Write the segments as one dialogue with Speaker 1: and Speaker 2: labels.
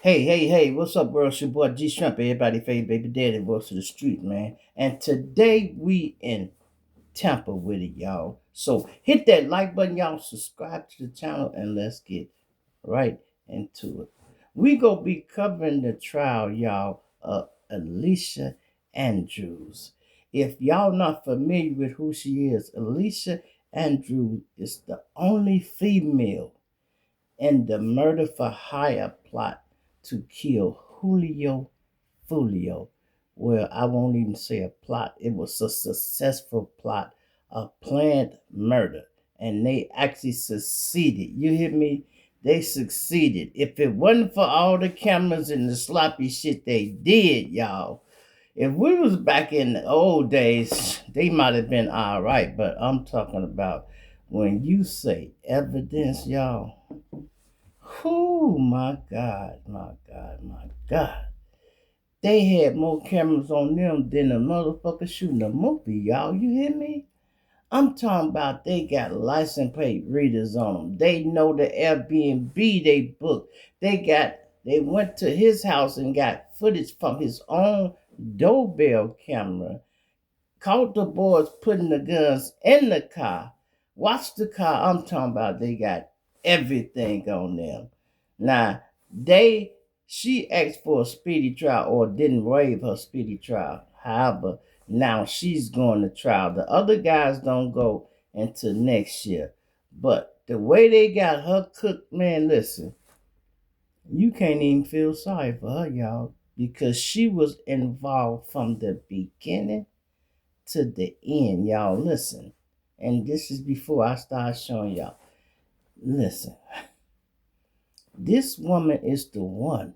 Speaker 1: Hey, what's up, world? It's your boy G Shrimp, everybody favorite baby daddy, voice of the street, man. And today we in Tampa with it, y'all. So hit that like button, y'all. Subscribe to the channel, and let's get right into it. We gonna be covering the trial, y'all, of Alicia Andrews. If y'all not familiar with who she is, Alicia Andrews is the only female in the murder for hire plot to kill Julio foolio. Well, I won't even say a plot. It was a successful plot, a planned murder, and they actually succeeded. You hear me? They succeeded. If it wasn't for all the cameras and the sloppy shit they did, y'all, if we was back in the old days, they might have been all right. But I'm talking about when you say evidence, y'all. Oh my God, my God, my God. They had more cameras on them than a motherfucker shooting a movie, y'all. You hear me? I'm talking about they got license plate readers on them. They know the Airbnb they booked. They went to his house and got footage from his own doorbell camera. Caught the boys putting the guns in the car. Watch the car. I'm talking about they got everything on them. Now, they she asked for a speedy trial or didn't waive her speedy trial. However, now she's going to trial. The other guys don't go until next year. But the way they got her cooked, man, listen, you can't even feel sorry for her, y'all, because she was involved from the beginning to the end, y'all. Listen, and this is before I start showing y'all. Listen, this woman is the one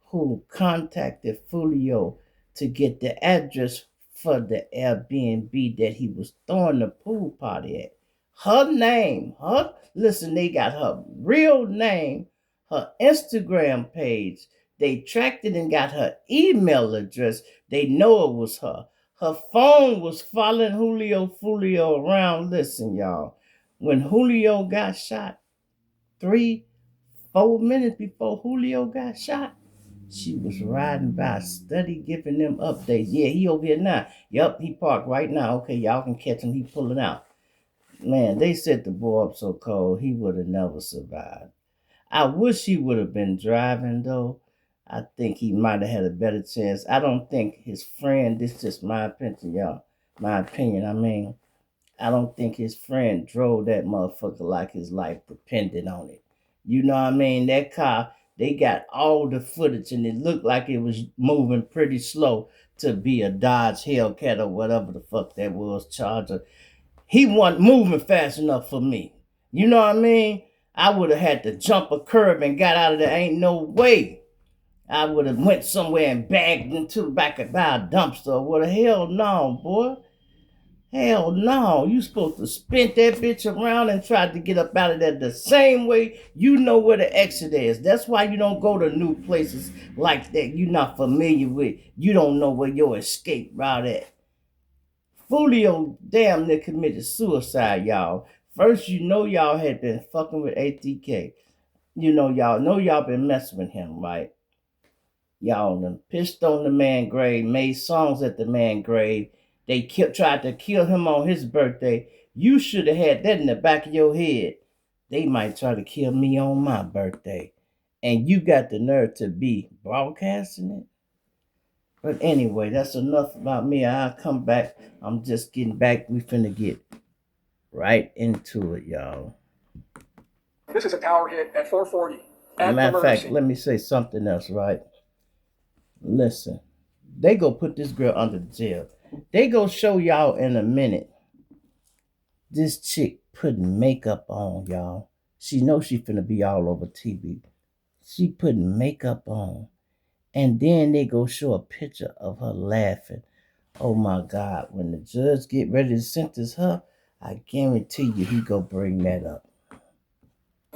Speaker 1: who contacted Folio to get the address for the Airbnb that he was throwing the pool party at. Her name, listen, they got her real name, her Instagram page. They tracked it and got her email address. They know it was her. Her phone was following Julio Folio around. Listen, y'all, when Julio got shot, 4 minutes before Julio got shot, she was riding by, study giving them updates. Yeah, he over here now. Yup, he parked right now. Okay, y'all can catch him. He pulling out. Man, they set the boy up so cold, he would have never survived. I wish he would have been driving, though. I think he might have had a better chance. I don't think his friend, this is just my opinion, y'all. My opinion, I mean, I don't think his friend drove that motherfucker like his life depended on it. You know what I mean? That car, they got all the footage and it looked like it was moving pretty slow to be a Dodge Hellcat or whatever the fuck that was, Charger. He wasn't moving fast enough for me. You know what I mean? I would have had to jump a curb and got out of there. Ain't no way. I would have went somewhere and bagged into the back of by a dumpster. What the hell no, boy. Hell no, you supposed to spin that bitch around and try to get up out of there the same way you know where the exit is. That's why you don't go to new places like that you're not familiar with. You don't know where your escape route at. Folio damn near committed suicide, y'all. First, you know y'all had been fucking with ATK. You know y'all been messing with him, right? Y'all done pissed on the man grave, made songs at the man grave. They tried to kill him on his birthday. You should have had that in the back of your head. They might try to kill me on my birthday. And you got the nerve to be broadcasting it? But anyway, that's enough about me. I'll come back. I'm just getting back. We finna get right into it, y'all.
Speaker 2: This is a tower hit at 440 at the
Speaker 1: Matter of
Speaker 2: murder
Speaker 1: fact,
Speaker 2: scene.
Speaker 1: let me say something else, right? Listen, they go put this girl under jail. They go show y'all in a minute this chick putting makeup on, y'all. She knows she finna be all over TV. She putting makeup on. And then they go show a picture of her laughing. Oh my God, when the judge get ready to sentence her, I guarantee you he go bring that up.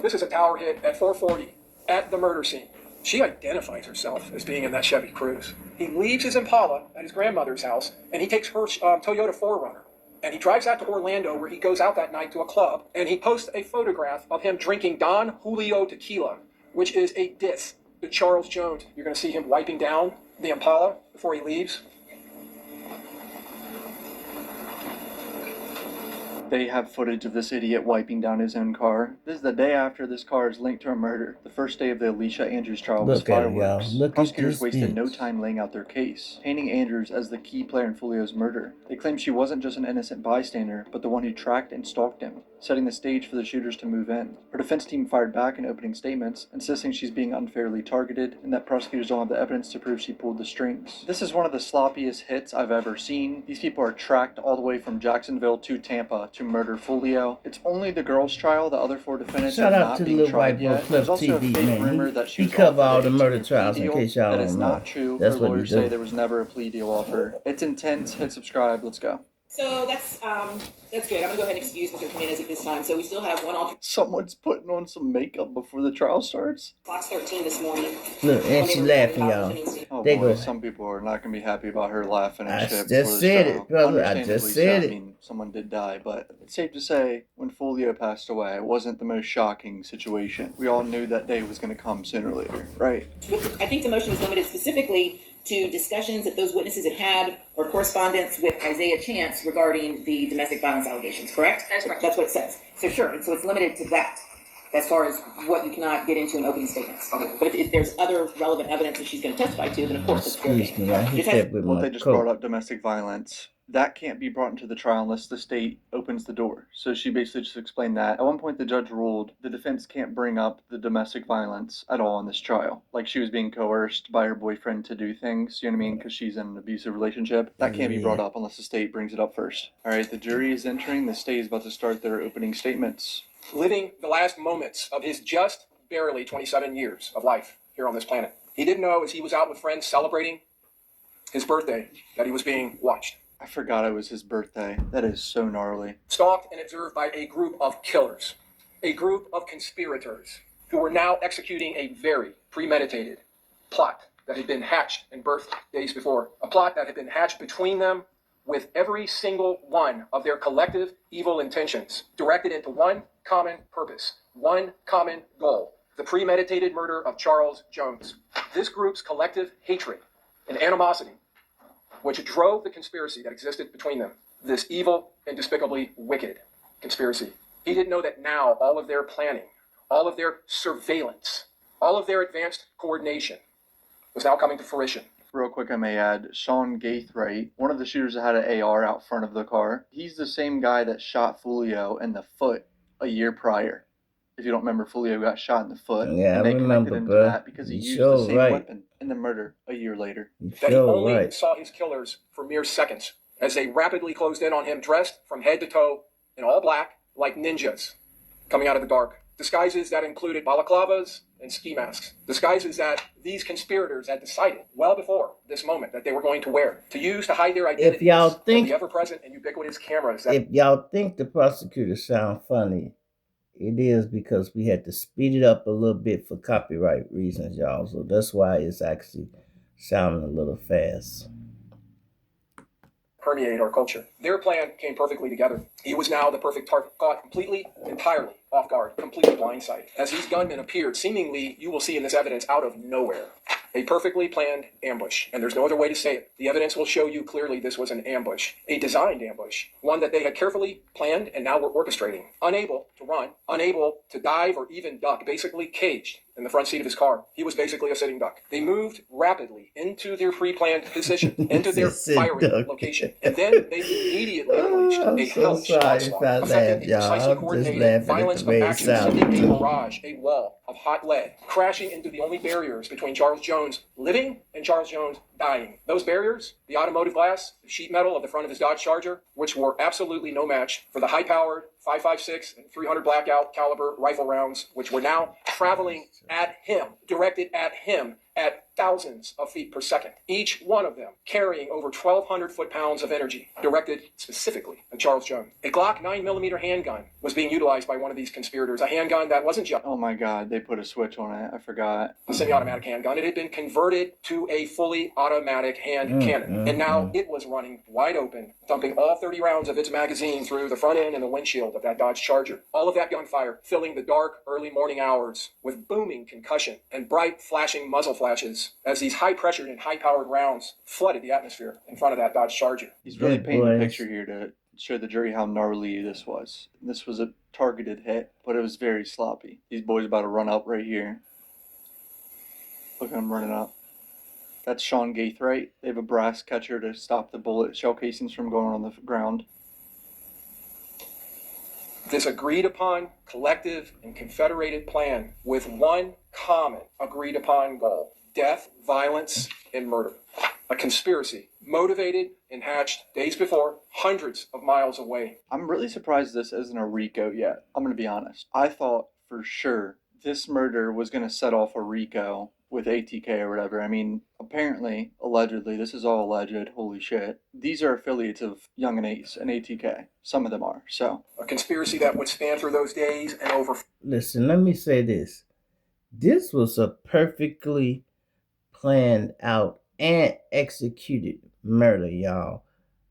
Speaker 2: This is a tower hit at 440 at the murder scene. She identifies herself as being in that Chevy Cruze. He leaves his Impala at his grandmother's house, and he takes her Toyota 4Runner. And he drives out to Orlando, where he goes out that night to a club, and he posts a photograph of him drinking Don Julio tequila, which is a diss Charles Jones, you're going to see him wiping down the Impala before he leaves.
Speaker 3: They have footage of this idiot wiping down his own car. This is the day after this car is linked to a murder. The first day of the Alicia Andrews trial was
Speaker 1: Look at it, y'all.
Speaker 3: fireworks.
Speaker 1: Look at
Speaker 3: Prosecutors
Speaker 1: this
Speaker 3: wasted
Speaker 1: bitch.
Speaker 3: no time laying out their case, painting Andrews as the key player in Julio's murder. They claimed she wasn't just an innocent bystander, but the one who tracked and stalked him, setting the stage for the shooters to move in. Her defense team fired back in opening statements, insisting she's being unfairly targeted and that prosecutors don't have the evidence to prove she pulled the strings. This is one of the sloppiest hits I've ever seen. These people are tracked all the way from Jacksonville to Tampa to murder Julio. It's only the girl's trial. The other 4 defendants
Speaker 1: Shout
Speaker 3: are
Speaker 1: out
Speaker 3: not
Speaker 1: to the
Speaker 3: being
Speaker 1: little
Speaker 3: tried
Speaker 1: white boy
Speaker 3: yet.
Speaker 1: Flip
Speaker 3: There's also a
Speaker 1: TV,
Speaker 3: fake
Speaker 1: man.
Speaker 3: rumor that
Speaker 1: He
Speaker 3: she's
Speaker 1: cover all
Speaker 3: offered
Speaker 1: the
Speaker 3: a
Speaker 1: murder
Speaker 3: 18-year
Speaker 1: trials
Speaker 3: plea
Speaker 1: in
Speaker 3: deal.
Speaker 1: case y'all
Speaker 3: That
Speaker 1: don't
Speaker 3: is
Speaker 1: know.
Speaker 3: not true.
Speaker 1: That's
Speaker 3: Her
Speaker 1: what he
Speaker 3: lawyers
Speaker 1: do.
Speaker 3: say there was never a plea deal offer. It's intense. Hit subscribe. Let's go.
Speaker 4: So that's good. I'm gonna go ahead and excuse Mr. Jimenez at this time. So we still have one alternate.
Speaker 3: Someone's putting on some makeup before the trial starts.
Speaker 4: Fox 13 this morning.
Speaker 1: Look, and she laughing, y'all.
Speaker 3: Oh
Speaker 1: They
Speaker 3: boy,
Speaker 1: go.
Speaker 3: some people are not going to be happy about her laughing and
Speaker 1: I
Speaker 3: shit
Speaker 1: just
Speaker 3: before this
Speaker 1: said
Speaker 3: trial.
Speaker 1: it, brother. I
Speaker 3: Understandably
Speaker 1: just said
Speaker 3: so.
Speaker 1: it.
Speaker 3: I mean, someone did die, but it's safe to say when Foolio passed away, it wasn't the most shocking situation. We all knew that day was going to come sooner or later, right?
Speaker 4: I think the motion was limited specifically to discussions that those witnesses had or correspondence with Isaiah Chance regarding the domestic violence allegations, correct? That's correct. That's what it says. So sure, and so it's limited to that as far as what you cannot get into in opening statements. Okay. But if there's other relevant evidence that she's going to testify to, then of course it's fair
Speaker 1: Excuse
Speaker 4: game.
Speaker 1: me, I hit
Speaker 4: Just
Speaker 1: that with
Speaker 3: Well,
Speaker 1: my
Speaker 3: they just brought
Speaker 1: coat.
Speaker 3: up domestic violence. That can't be brought into the trial unless the state opens the door. So she basically just explained that. At one point, the judge ruled the defense can't bring up the domestic violence at all in this trial. Like she was being coerced by her boyfriend to do things, you know what I mean? Because she's in an abusive relationship. That can't be brought up unless the state brings it up first. All right, the jury is entering. The state is about to start their opening statements.
Speaker 2: Living the last moments of his just barely 27 years of life here on this planet. He didn't know as he was out with friends celebrating his birthday that he was being watched.
Speaker 3: I forgot it was his birthday. That is so gnarly.
Speaker 2: Stalked and observed by a group of killers, a group of conspirators who were now executing a very premeditated plot that had been hatched and birthed days before, a plot that had been hatched between them with every single one of their collective evil intentions directed into one common purpose, one common goal, the premeditated murder of Charles Jones. This group's collective hatred and animosity which drove the conspiracy that existed between them, this evil and despicably wicked conspiracy. He didn't know that now all of their planning, all of their surveillance, all of their advanced coordination was now coming to fruition.
Speaker 3: Real quick, I may add, Sean Gaithright, one of the shooters that had an AR out front of the car, he's the same guy that shot Foolio in the foot a year prior. If you don't remember, Foolio got shot in the foot.
Speaker 1: Yeah,
Speaker 3: and they
Speaker 1: I remember,
Speaker 3: connected into
Speaker 1: bro.
Speaker 3: that because he
Speaker 1: You
Speaker 3: used
Speaker 1: sure
Speaker 3: the same
Speaker 1: right.
Speaker 3: weapon in the murder a year later.
Speaker 1: You
Speaker 2: That he
Speaker 1: sure
Speaker 2: only
Speaker 1: right.
Speaker 2: saw his killers for mere seconds as they rapidly closed in on him, dressed from head to toe in all black like ninjas coming out of the dark. Disguises that included balaclavas and ski masks. Disguises that these conspirators had decided well before this moment that they were going to wear to use to hide their identities.
Speaker 1: If y'all think,
Speaker 2: the ever-present and ubiquitous cameras that
Speaker 1: if y'all think the prosecutors sound funny, it is because we had to speed it up a little bit for copyright reasons, y'all. So that's why it's actually sounding a little fast.
Speaker 2: permeate our culture. Their plan came perfectly together. He was now the perfect target, caught completely, entirely off guard, completely blindsided. As these gunmen appeared, seemingly, you will see in this evidence, out of nowhere. A perfectly planned ambush, and there's no other way to say it. The evidence will show you clearly this was an ambush, a designed ambush, one that they had carefully planned and now were orchestrating. Unable to run, unable to dive or even duck, basically caged in the front seat of his car. He was basically a sitting duck. They moved rapidly into their pre-planned position, into their firing location, and then they immediately unleashed a hellish onslaught, affecting a precisely coordinated violence of action, sending a barrage, a wall of hot lead, crashing into the only barriers between Charles Jones living and Charles Jones dying. Those barriers, the automotive glass, the sheet metal of the front of his Dodge Charger, which were absolutely no match for the high-powered 5.56 and 300 blackout caliber rifle rounds, which were now traveling at him, directed at him at thousands of feet per second, each one of them carrying over 1,200 foot-pounds of energy directed specifically at Charles Jones. A Glock 9mm handgun was being utilized by one of these conspirators, a handgun that wasn't just
Speaker 3: Oh my god, they put a switch on it. I forgot.
Speaker 2: a semi-automatic handgun. It had been converted to a fully automatic hand cannon, and now it was running wide open, dumping all 30 rounds of its magazine through the front end and the windshield of that Dodge Charger. All of that gunfire filling the dark, early morning hours with booming concussion and bright, flashing muzzle flashes as these high-pressured and high-powered rounds flooded the atmosphere in front of that Dodge Charger.
Speaker 3: He's really
Speaker 1: Good
Speaker 3: painting a
Speaker 1: boys.
Speaker 3: picture here to show the jury how gnarly this was. This was a targeted hit, but it was very sloppy. These boys about to run up right here. Look at them running up. That's Sean Gaithright. They have a brass catcher to stop the bullet shell casings from going on the ground.
Speaker 2: This agreed-upon, collective, and confederated plan with one common agreed-upon goal: death, violence, and murder. A conspiracy motivated and hatched days before, hundreds of miles away.
Speaker 3: I'm really surprised this isn't a RICO yet. I'm going to be honest. I thought for sure this murder was going to set off a RICO with ATK or whatever. I mean, apparently, allegedly, this is all alleged, holy shit. These are affiliates of Young and Ace and ATK. Some of them are, so.
Speaker 2: A conspiracy that would span through those days and over.
Speaker 1: Listen, let me say this. This was a perfectly planned out and executed murder, y'all.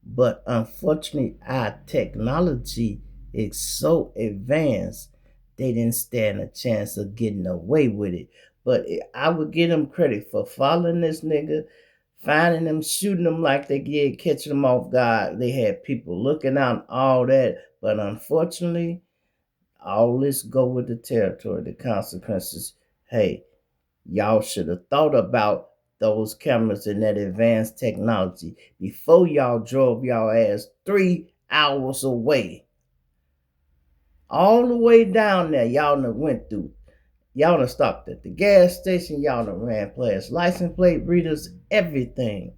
Speaker 1: But unfortunately, our technology is so advanced, they didn't stand a chance of getting away with it. But I would give them credit for following this nigga, finding him, shooting him like they did, catching him off guard. They had people looking out and all that. But unfortunately, all this go with the territory, the consequences. Hey, y'all should have thought about those cameras and that advanced technology before y'all drove y'all ass 3 hours away. All the way down there, y'all done went through. Y'all done stopped at the gas station. Y'all done ran past license plate readers, everything.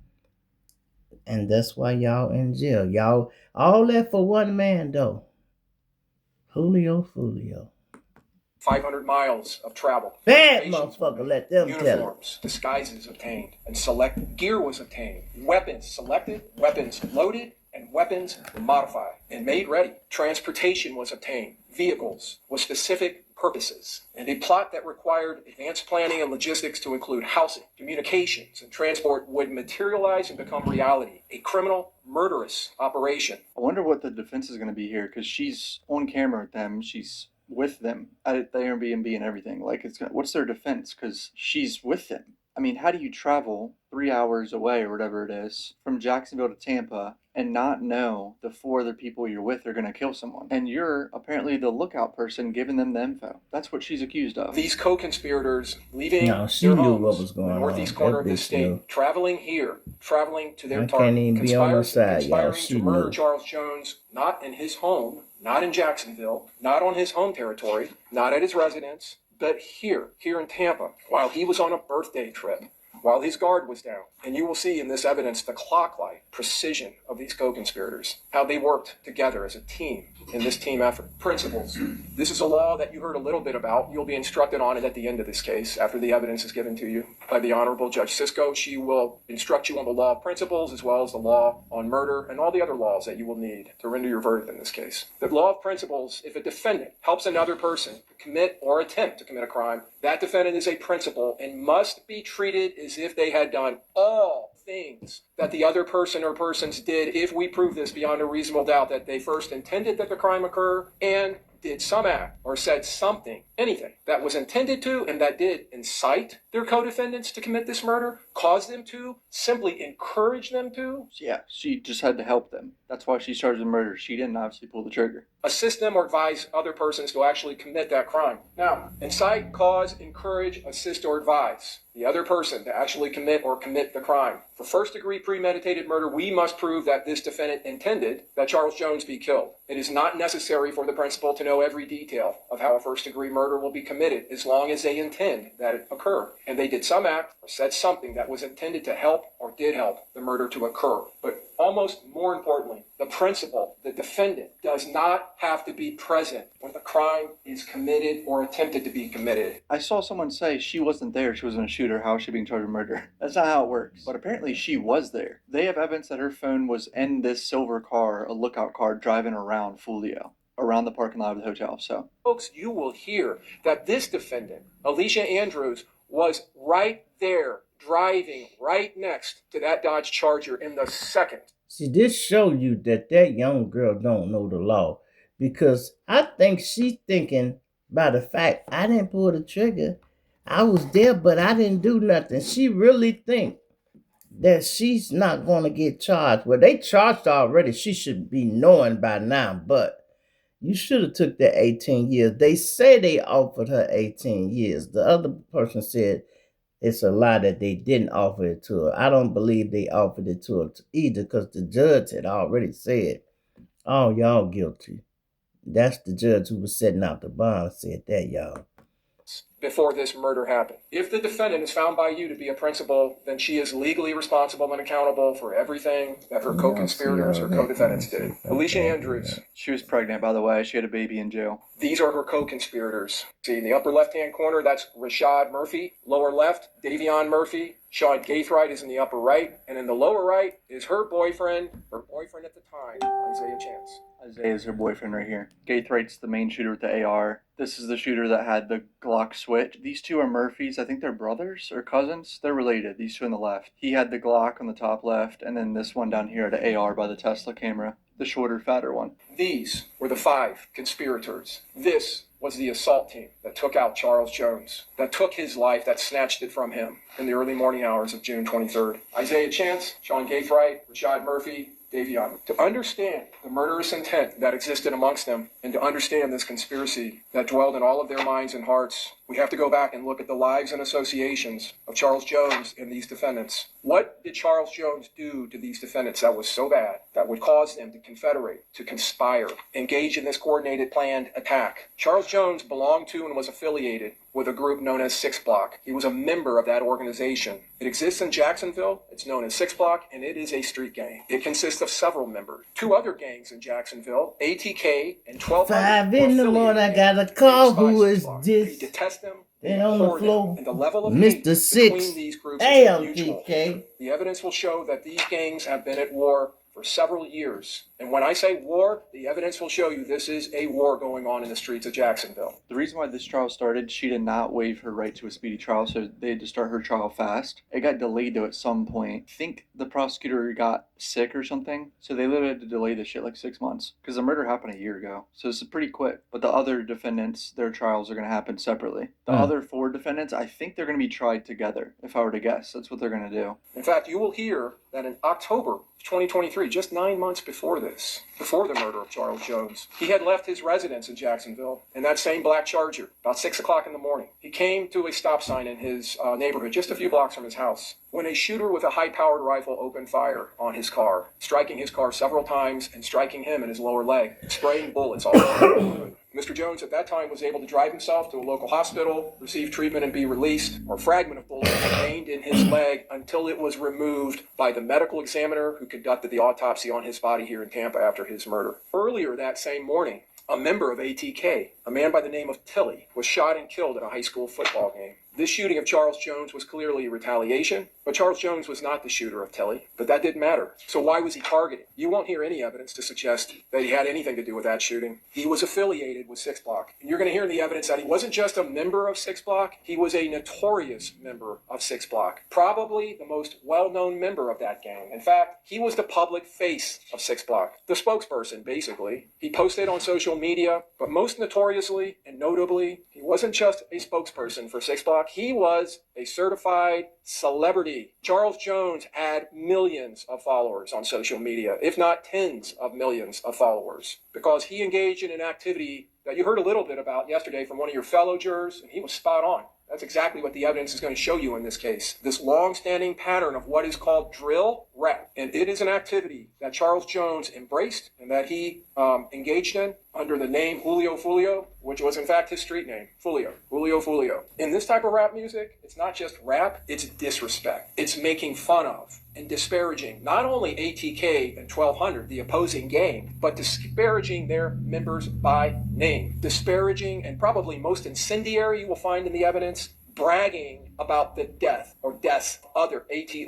Speaker 1: And that's why y'all in jail. Y'all, all that for one man, though. Julio.
Speaker 2: 500 miles of travel.
Speaker 1: Bad
Speaker 2: Patients
Speaker 1: motherfucker,
Speaker 2: were made,
Speaker 1: let them tell it.
Speaker 2: uniforms, disguises obtained, and select gear was obtained. Weapons selected, weapons loaded, and weapons modified and made ready. Transportation was obtained. Vehicles with specific purposes. And a plot that required advanced planning and logistics to include housing, communications, and transport would materialize and become reality. A criminal, murderous operation.
Speaker 3: I wonder what the defense is going to be here, because she's on camera with them. She's with them at the Airbnb and everything. Like, what's their defense? Because she's with them. I mean, how do you travel 3 hours away or whatever it is from Jacksonville to Tampa and not know the 4 other people you're with are going to kill someone? And you're apparently the lookout person giving them the info. That's what she's accused of.
Speaker 2: These co-conspirators leaving
Speaker 1: No, she
Speaker 2: their
Speaker 1: knew
Speaker 2: homes
Speaker 1: what was going
Speaker 2: in the
Speaker 1: on.
Speaker 2: northeast corner
Speaker 1: That
Speaker 2: of the
Speaker 1: bitch
Speaker 2: state,
Speaker 1: knew.
Speaker 2: traveling here, traveling to their
Speaker 1: I
Speaker 2: target,
Speaker 1: can't even be on her side, y'all.
Speaker 2: conspiring
Speaker 1: She
Speaker 2: to murder
Speaker 1: knew.
Speaker 2: Charles Jones, not in his home, not in Jacksonville, not on his home territory, not at his residence, but here in Tampa, while he was on a birthday trip, while his guard was down. And you will see in this evidence the clock-like precision of these co-conspirators, how they worked together as a team in this team effort. Principles. This is a law that you heard a little bit about. You'll be instructed on it at the end of this case, after the evidence is given to you by the Honorable Judge Sisko. She will instruct you on the law of principles, as well as the law on murder and all the other laws that you will need to render your verdict in this case. The law of principles: if a defendant helps another person commit or attempt to commit a crime, that defendant is a principal and must be treated as if they had done all things that the other person or persons did, if we prove this beyond a reasonable doubt, that they first intended that the crime occur and did some act or said something, anything that was intended to and that did incite their co-defendants to commit this murder, cause them to, simply encourage them to.
Speaker 3: Yeah, she just had to help them. That's why she's charged with murder. She didn't obviously pull the trigger.
Speaker 2: Assist them or advise other persons to actually commit that crime. Now, incite, cause, encourage, assist, or advise the other person to actually commit the crime. For first-degree premeditated murder, we must prove that this defendant intended that Charles Jones be killed. It is not necessary for the principal to know every detail of how a first-degree murder murder will be committed as long as they intend that it occur. And they did some act or said something that was intended to help or did help the murder to occur. But almost more importantly, the principal, the defendant, does not have to be present when the crime is committed or attempted to be committed.
Speaker 3: I saw someone say she wasn't there, she wasn't a shooter, how is she being charged with murder? That's not how it works. But apparently she was there. They have evidence that her phone was in this silver car, a lookout car, driving around Foolio, around the parking lot of the hotel. So,
Speaker 2: folks, you will hear that this defendant, Alicia Andrews, was right there, driving right next to that Dodge Charger in the second.
Speaker 1: See, this show you that young girl don't know the law, because I think she's thinking by the fact I didn't pull the trigger. I was there, but I didn't do nothing. She really think that she's not going to get charged. Well, they charged her already. She should be knowing by now, but you should have took the 18 years. They say they offered her 18 years. The other person said it's a lie that they didn't offer it to her. I don't believe they offered it to her either, because the judge had already said, oh, y'all guilty. That's the judge who was setting out the bond said that, y'all.
Speaker 2: Before this murder happened. If the defendant is found by you to be a principal, then she is legally responsible and accountable for everything that her co-conspirators or co-defendants did. Alicia Andrews.
Speaker 3: she was pregnant, by the way. She had a baby in jail.
Speaker 2: These are her co-conspirators. See, in the upper left-hand corner, that's Rashad Murphy. Lower left, Davion Murphy. Sean Gaithright is in the upper right. And in the lower right is her boyfriend at the time, Isaiah Chance.
Speaker 3: Isaiah is her boyfriend right here. Gaithright's the main shooter with the AR. This is the shooter that had the Glock switch. These two are Murphys. I think they're brothers or cousins. They're related, these two on the left. He had the Glock on the top left, and then this one down here had an AR by the Tesla camera. The shorter, fatter one.
Speaker 2: These were the 5 conspirators. This was the assault team that took out Charles Jones, that took his life, that snatched it from him in the early morning hours of June 23rd. Isaiah Chance, Sean Gaithright, Rashad Murphy, Davion. To understand the murderous intent that existed amongst them, and to understand this conspiracy that dwelled in all of their minds and hearts, we have to go back and look at the lives and associations of Charles Jones and these defendants. What did Charles Jones do to these defendants that was so bad, that would cause them to confederate, to conspire, engage in this coordinated planned attack? Charles Jones belonged to and was affiliated with a group known as 6 Block. He was a member of that organization. It exists in Jacksonville. It's known as 6 Block, and it is a street gang. It consists of several members. 2 other gangs in Jacksonville, ATK and 12.
Speaker 1: 5 in the morning, I got a call. Who is this?
Speaker 2: We detest them.
Speaker 1: They on the floor.
Speaker 2: And the level of
Speaker 1: Mr. 6.
Speaker 2: between these groups
Speaker 1: Damn,
Speaker 2: is mutual.
Speaker 1: TK.
Speaker 2: The evidence will show that these gangs have been at war for several years. And when I say war, the evidence will show you this is a war going on in the streets of Jacksonville.
Speaker 3: The reason why this trial started, she did not waive her right to a speedy trial, so they had to start her trial fast. It got delayed, though, at some point. I think the prosecutor got sick or something, so they literally had to delay this shit like 6 months, because the murder happened a year ago. So this is pretty quick. But the other defendants, their trials are going to happen separately. The other 4 defendants, I think they're going to be tried together, if I were to guess. That's what they're going to do.
Speaker 2: In fact, you will hear that in October 2023, just 9 months before this, before the murder of Charles Jones, he had left his residence in Jacksonville in that same black Charger about 6 o'clock in the morning. He came to a stop sign in his neighborhood, just a few blocks from his house, when a shooter with a high-powered rifle opened fire on his car, striking his car several times and striking him in his lower leg, spraying bullets all over the neighborhood. Mr. Jones at that time was able to drive himself to a local hospital, receive treatment and be released. A fragment of bullet remained in his leg until it was removed by the medical examiner who conducted the autopsy on his body here in Tampa after his murder. Earlier that same morning, a member of ATK, a man by the name of Tilly, was shot and killed at a high school football game. This shooting of Charles Jones was clearly retaliation, but Charles Jones was not the shooter of Tilly. But that didn't matter. So why was he targeted? You won't hear any evidence to suggest that he had anything to do with that shooting. He was affiliated with 6 Block. And you're going to hear in the evidence that he wasn't just a member of 6 Block, he was a notorious member of 6 Block. Probably the most well-known member of that gang. In fact, he was the public face of 6 Block. The spokesperson, basically. He posted on social media, but most notoriously and notably, he wasn't just a spokesperson for 6 Block. He was a certified celebrity. Charles Jones had millions of followers on social media, if not tens of millions of followers, because he engaged in an activity that you heard a little bit about yesterday from one of your fellow jurors, and he was spot on. That's exactly what the evidence is going to show you in this case. This long-standing pattern of what is called drill, rap. And it is an activity that Charles Jones embraced and that he engaged in under the name Julio Foolio, which was in fact his street name, Foolio, Julio Foolio. In this type of rap music, it's not just rap, it's disrespect. It's making fun of and disparaging not only ATK and 1200, the opposing gang, but disparaging their members by name. Disparaging, and probably most incendiary you will find in the evidence, bragging about the death or deaths of ATK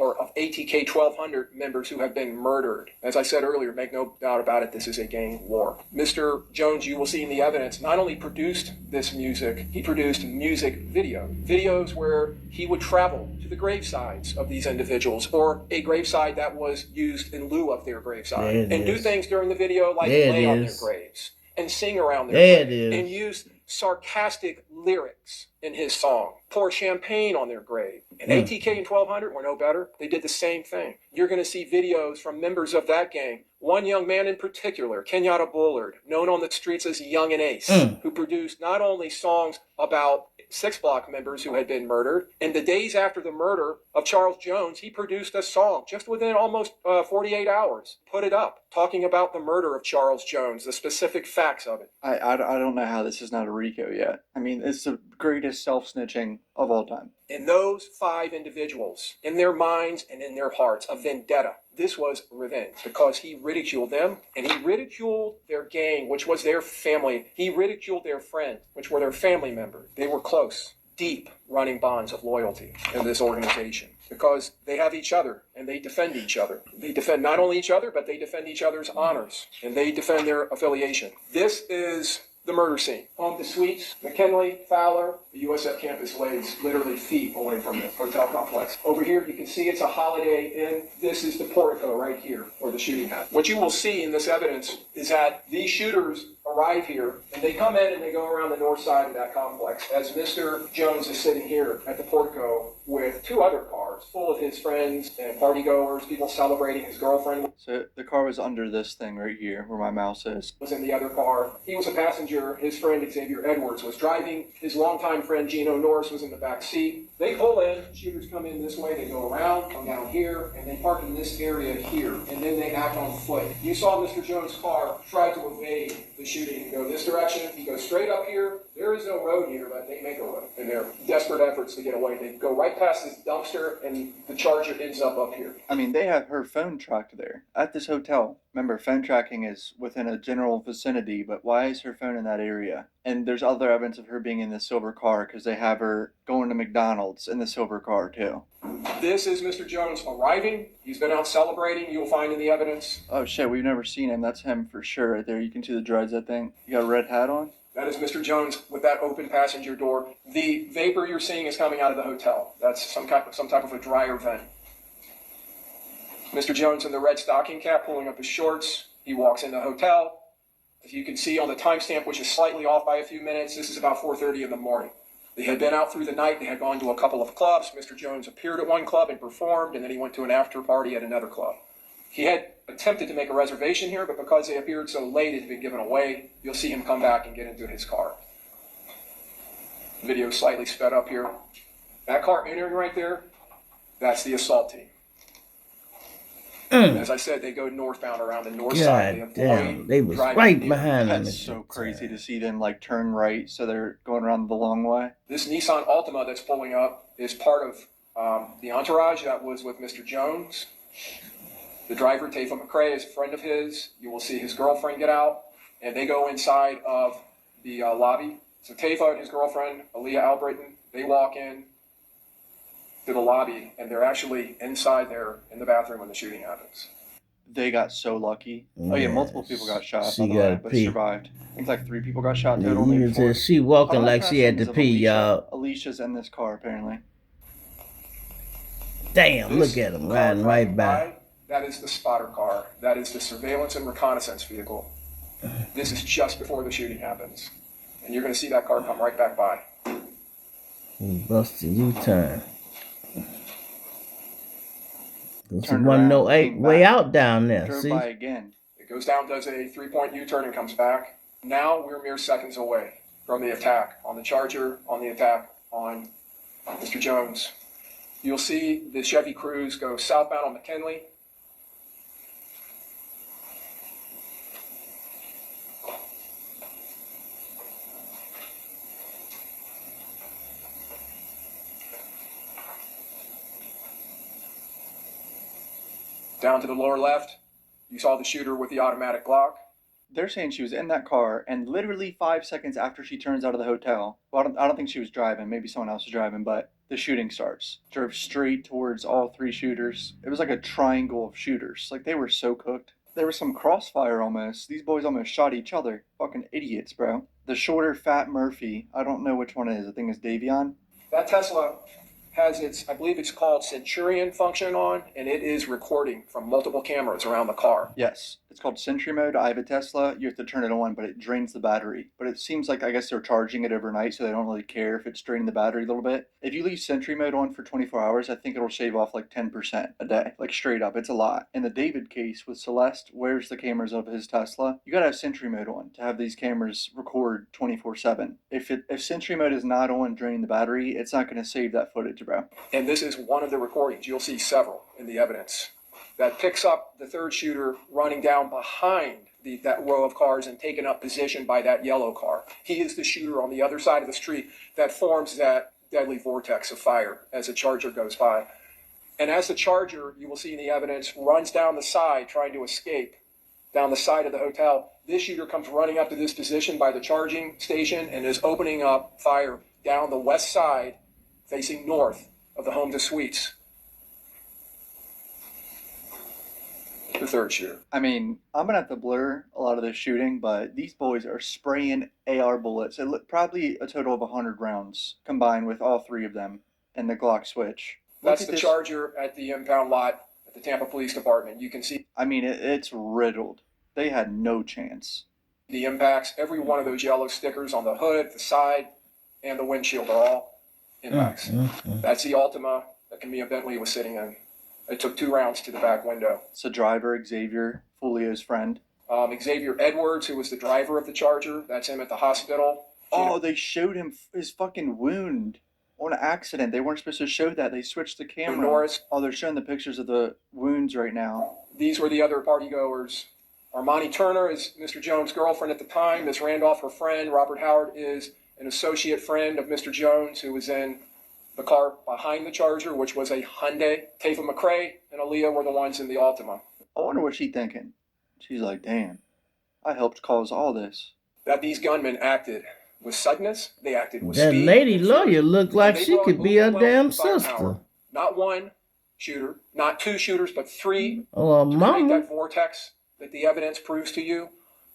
Speaker 2: 1200 members who have been murdered. As I said earlier, make no doubt about it, this is a gang war. Mr. Jones, you will see in the evidence, not only produced this music, he produced music videos where he would travel to the gravesides of these individuals, or a graveside that was used in lieu of their graveside, and do things during the video like lay on their graves and sing around their graves and use sarcastic lyrics in his song, pour champagne on their grave. And ATK and 1200 were no better. They did the same thing. You're going to see videos from members of that gang. One young man in particular, Kenyatta Bullard, known on the streets as Young and Ace, who produced not only songs about 6 Block members who had been murdered, in the days after the murder of Charles Jones, he produced a song just within almost 48 hours, put it up, talking about the murder of Charles Jones, the specific facts of it.
Speaker 3: I don't know how this is not a RICO yet. I mean, it's the greatest self-snitching of all time.
Speaker 2: In those 5 individuals, in their minds and in their hearts, a vendetta. This was revenge because he ridiculed them and he ridiculed their gang, which was their family. He ridiculed their friends, which were their family members. They were close, deep running bonds of loyalty in this organization because they have each other and they defend each other. They defend not only each other, but they defend each other's honors and they defend their affiliation. This is the murder scene. Home to suites, McKinley, Fowler. The USF campus lays literally feet away from the hotel complex. Over here, you can see it's a Holiday Inn. This is the portico right here where the shooting happened. What you will see in this evidence is that these shooters arrive here and they come in and they go around the north side of that complex as Mr. Jones is sitting here at the portico with 2 other cars full of his friends and party goers, people celebrating his girlfriend.
Speaker 3: So the car was under this thing right here where my mouse is.
Speaker 2: Was in the other car. He was a passenger. His friend Xavier Edwards was driving. His longtime friend Gino Norris was in the back seat. They pull in. Shooters come in this way. They go around, come down here, and they park in this area here. And then they act on foot. You saw Mr. Jones' car try to evade the shooting and go this direction. He goes straight up here. There is no road here, but they make a road in their desperate efforts to get away. They go right past this dumpster, and the Charger ends up here.
Speaker 3: I mean, they have her phone tracked there at this hotel. Remember, phone tracking is within a general vicinity, but why is her phone in that area? And there's other evidence of her being in the silver car because they have her going to McDonald's in the silver car, too.
Speaker 2: This is Mr. Jones arriving. He's been out celebrating. You'll find in the evidence.
Speaker 3: Oh, shit, we've never seen him. That's him for sure right there. You can see the dreads, I think. You got a red hat on?
Speaker 2: That is Mr. Jones with that open passenger door. The vapor you're seeing is coming out of the hotel. That's some type of a dryer vent. Mr. Jones in the red stocking cap pulling up his shorts. He walks in the hotel. As you can see on the timestamp, which is slightly off by a few minutes, this is about 4:30 in the morning. They had been out through the night. They had gone to a couple of clubs. Mr. Jones appeared at one club and performed, and then he went to an after party at another club. He had attempted to make a reservation here, but because they appeared so late, it had been given away. You'll see him come back and get into his car. Video slightly sped up here. That car entering right there, that's the assault team. As I said, they go northbound around the north side.
Speaker 1: God damn, they was right behind them.
Speaker 3: That's so crazy to see them like turn right, so they're going around the long way.
Speaker 2: This Nissan Altima that's pulling up is part of the entourage that was with Mr. Jones. The driver, Tafa McCrae, is a friend of his. You will see his girlfriend get out, and they go inside of the lobby. So Tafa and his girlfriend, Aaliyah Albritton, they walk in to the lobby, and they're actually inside there in the bathroom when the shooting happens.
Speaker 3: They got so lucky. Oh yeah, multiple people got shot,
Speaker 1: She
Speaker 3: by the way,
Speaker 1: got
Speaker 3: but
Speaker 1: pee.
Speaker 3: survived. I think like 3 people got shot
Speaker 1: Yeah,
Speaker 3: total.
Speaker 1: you
Speaker 3: maybe
Speaker 1: can
Speaker 3: 4.
Speaker 1: see she walking
Speaker 3: Oh,
Speaker 1: like
Speaker 3: that
Speaker 1: she had to
Speaker 3: person's
Speaker 1: pee,
Speaker 3: Alicia.
Speaker 1: y'all.
Speaker 3: Alicia's in this car, apparently.
Speaker 1: Damn,
Speaker 2: This
Speaker 1: look at him
Speaker 2: car
Speaker 1: riding right by.
Speaker 2: That is the spotter car. That is the surveillance and reconnaissance vehicle. This is just before the shooting happens. And you're going to see that car come right back by.
Speaker 1: He busted U-turn. There's
Speaker 3: Turned
Speaker 1: one
Speaker 3: around,
Speaker 1: no eight
Speaker 3: came
Speaker 1: way
Speaker 3: back,
Speaker 1: out down there.
Speaker 3: Drove
Speaker 1: See,
Speaker 3: by again.
Speaker 2: It goes down, does a 3-point U-turn, and comes back. Now we're mere seconds away from the attack on the Charger, on the attack on Mr. Jones. You'll see the Chevy Cruze go southbound on McKinley. Down to the lower left, you saw the shooter with the automatic Glock.
Speaker 3: They're saying she was in that car, and literally 5 seconds after she turns out of the hotel, well, I don't think she was driving, maybe someone else was driving, but the shooting starts. Drove straight towards all three shooters. It was like a triangle of shooters. Like, they were so cooked. There was some crossfire almost. These boys almost shot each other. Fucking idiots, bro. The shorter, fat Murphy, I don't know which one it is. I think it's Davion.
Speaker 2: That Tesla has its, I believe it's called Centurion function on, and it is recording from multiple cameras around the car.
Speaker 3: Yes, it's called Sentry Mode. I have a Tesla. You have to turn it on, but it drains the battery. But it seems like, I guess they're charging it overnight, so they don't really care if it's draining the battery a little bit. If you leave Sentry Mode on for 24 hours, I think it'll shave off like 10% a day. Like, straight up. It's a lot. In the David case with Celeste, where's the cameras of his Tesla? You gotta have Sentry Mode on to have these cameras record 24/7. If Sentry Mode is not on draining the battery, it's not gonna save that footage, bro.
Speaker 2: And this is one of the recordings. You'll see several in the evidence that picks up the third shooter running down behind that row of cars and taking up position by that yellow car. He is the shooter on the other side of the street that forms that deadly vortex of fire as a Charger goes by. And as the Charger, you will see in the evidence, runs down the side trying to escape down the side of the hotel, this shooter comes running up to this position by the charging station and is opening up fire down the west side facing north of the home to suites. The third shooter.
Speaker 3: I mean, I'm gonna have to blur a lot of this shooting, but these boys are spraying AR bullets. Probably a total of 100 rounds combined with all three of them and the Glock switch.
Speaker 2: That's the Charger at the impound lot at the Tampa Police Department. You can see.
Speaker 3: I mean, it's riddled. They had no chance.
Speaker 2: The impacts, every one of those yellow stickers on the hood, the side, and the windshield are all impacts. That's the Altima that Camilla Bentley was sitting in. It took 2 rounds to the back window.
Speaker 3: It's the driver, Xavier, Julio's friend.
Speaker 2: Xavier Edwards, who was the driver of the Charger, that's him at the hospital.
Speaker 3: Oh, they showed him his fucking wound on accident. They weren't supposed to show that. They switched the camera.
Speaker 2: Norris.
Speaker 3: Oh, they're showing the pictures of the wounds right now.
Speaker 2: These were the other partygoers. Armani Turner is Mr. Jones' girlfriend at the time. Miss Randolph, her friend. Robert Howard is an associate friend of Mr. Jones, who was in the car behind the Charger, which was a Hyundai. Tafa McRae and Aaliyah were the ones in the Altima.
Speaker 3: I wonder what she's thinking. She's like, damn, I helped cause all this.
Speaker 2: That these gunmen acted with suddenness, they acted with
Speaker 1: That
Speaker 2: speed.
Speaker 1: lady lawyer looked like
Speaker 2: They
Speaker 1: she
Speaker 2: brought
Speaker 1: could be a
Speaker 2: movement
Speaker 1: damn
Speaker 2: weapons, firepower.
Speaker 1: sister.
Speaker 2: Not one shooter, not 2 shooters, but 3
Speaker 1: Oh,
Speaker 2: to create
Speaker 1: mama.
Speaker 2: that vortex that the evidence proves to you,